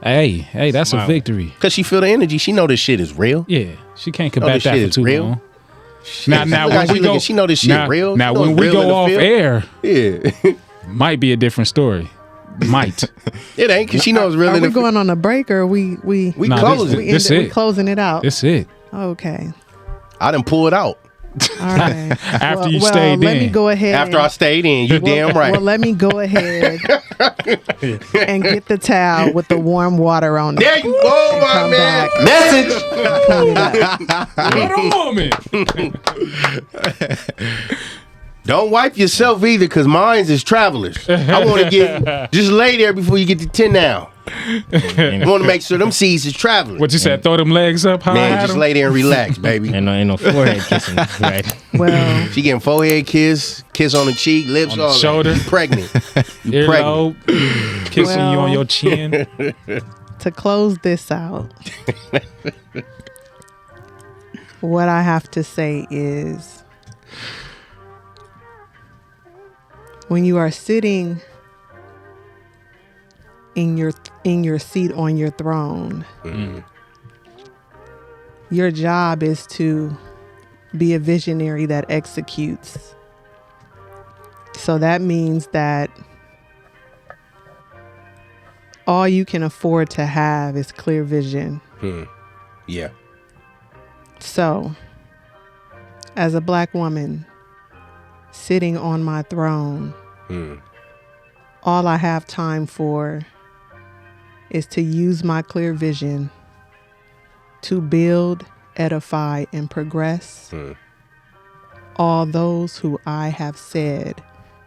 Hey, that's a victory. Cause she feel the energy. She know this shit is real. Yeah, she can't combat that for too long. Now when we go, she know this shit real. Now when we go off air, yeah, might be a different story. Might. It ain't, cause she knows real. Are we going on a break or we closing? We closing it out. That's it. Okay. I done pull it out. All right. After you stayed in. Let me go ahead. After I stayed in, you damn right. Well, let me go ahead and get the towel with the warm water on it. There you go, my man. Message. Don't wipe yourself either, cause mine's is travelers. I want to get just lay there before you get to 10 now. I want to make sure them seeds is traveling. What you said? Throw them legs up high. Man, just lay there and relax, baby. Ain't no forehead kissing, right? Well, she getting forehead kiss on the cheek, lips, on all the shoulder. You pregnant. You pregnant. Kissing you on your chin. To close this out, what I have to say is, when you are sitting in your seat on your throne, your job is to be a visionary that executes. So that means that all you can afford to have is clear vision. Yeah. So, as a Black woman sitting on my throne, all I have time for is to use my clear vision to build, edify, and progress all those who I have said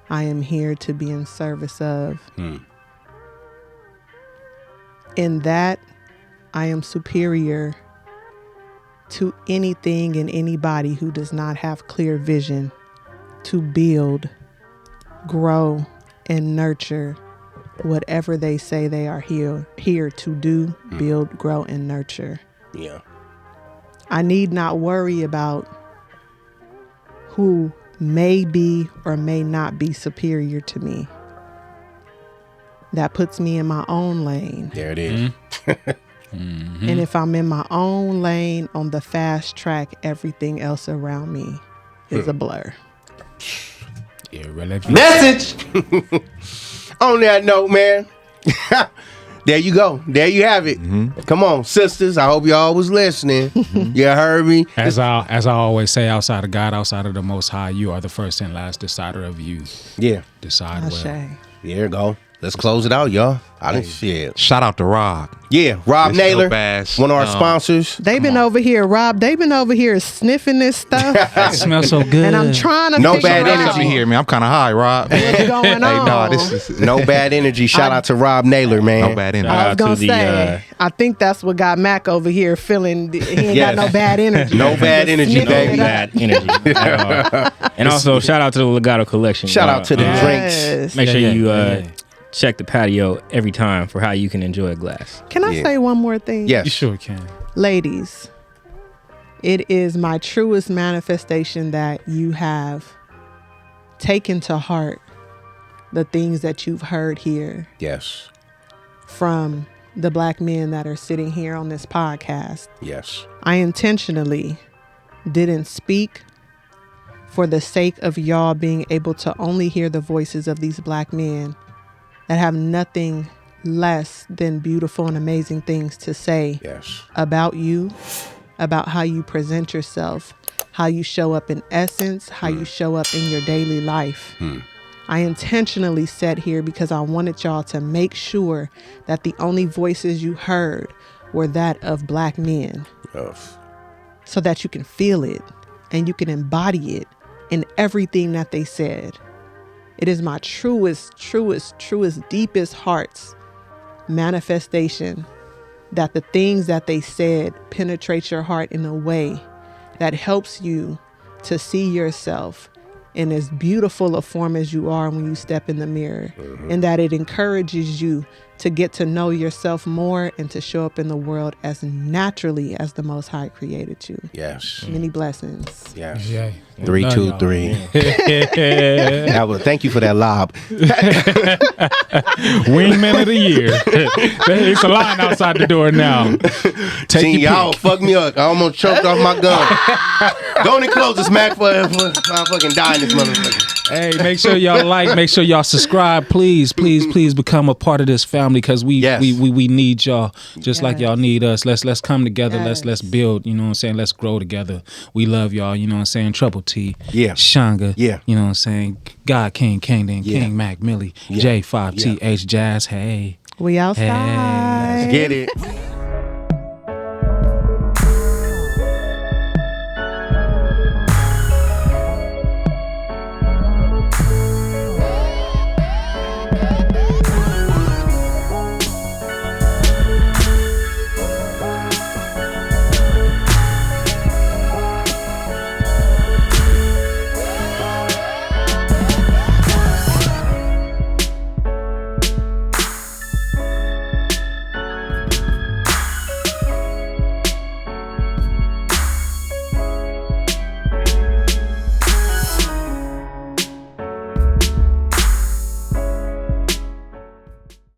I am here to be in service of. In that, I am superior to anything and anybody who does not have clear vision to build, grow, and nurture whatever they say they are here to do, build, grow, and nurture. Yeah. I need not worry about who may be or may not be superior to me. That puts me in my own lane. There it is. And if I'm in my own lane on the fast track, everything else around me is a blur. Message. On that note, man. There you go. There you have it. Come on, sisters. I hope y'all was listening. You heard me. As I always say, outside of God, outside of the Most High, you are the first and last decider of you. Yeah. Decide well. There you go. Let's close it out, y'all. I didn't shit. Shout out to Rob. Yeah, Rob Naylor, one of our sponsors. They've been over here, Rob. They've been over here sniffing this stuff. It smells so good. And I'm trying to no bad energy here, man. I'm kind of high, Rob. What's going on? This is no bad energy. Shout out to Rob Naylor, man. No bad energy. I was gonna say, I think that's what got Mac over here feeling he ain't got no bad energy. No bad energy, baby. No bad energy. And also, shout out to the Legato Collection. Shout out to the drinks. Make sure you check the patio every time for how you can enjoy a glass. Can I say one more thing? Yes. You sure can. Ladies, it is my truest manifestation that you have taken to heart the things that you've heard here. Yes. From the Black men that are sitting here on this podcast. Yes. I intentionally didn't speak for the sake of y'all being able to only hear the voices of these Black men that have nothing less than beautiful and amazing things to say about you, about how you present yourself, how you show up in essence, how you show up in your daily life. I intentionally sat here because I wanted y'all to make sure that the only voices you heard were that of Black men. So that you can feel it and you can embody it in everything that they said. It is my truest, deepest heart's manifestation that the things that they said penetrate your heart in a way that helps you to see yourself in as beautiful a form as you are when you step in the mirror, and that it encourages you to get to know yourself more and to show up in the world as naturally as the Most High created you. Yes. Many blessings. Yes. Yeah. 3, 2, 3. Thank you for that lob. Wingman of the year. It's a line outside the door now. See, y'all fuck me up. I almost choked off my gun. Go and close this Mac for I fucking die in this motherfucker. Hey, make sure y'all like, make sure y'all subscribe. Please become a part of this family, because we need y'all just like y'all need us. Let's come together. Let's build, you know what I'm saying? Let's grow together. We love y'all, you know what I'm saying? Trouble T, Shanga, you know what I'm saying? God King, King Mac, Millie, J5TH Jazz, hey. We outside. Hey. Let's get it.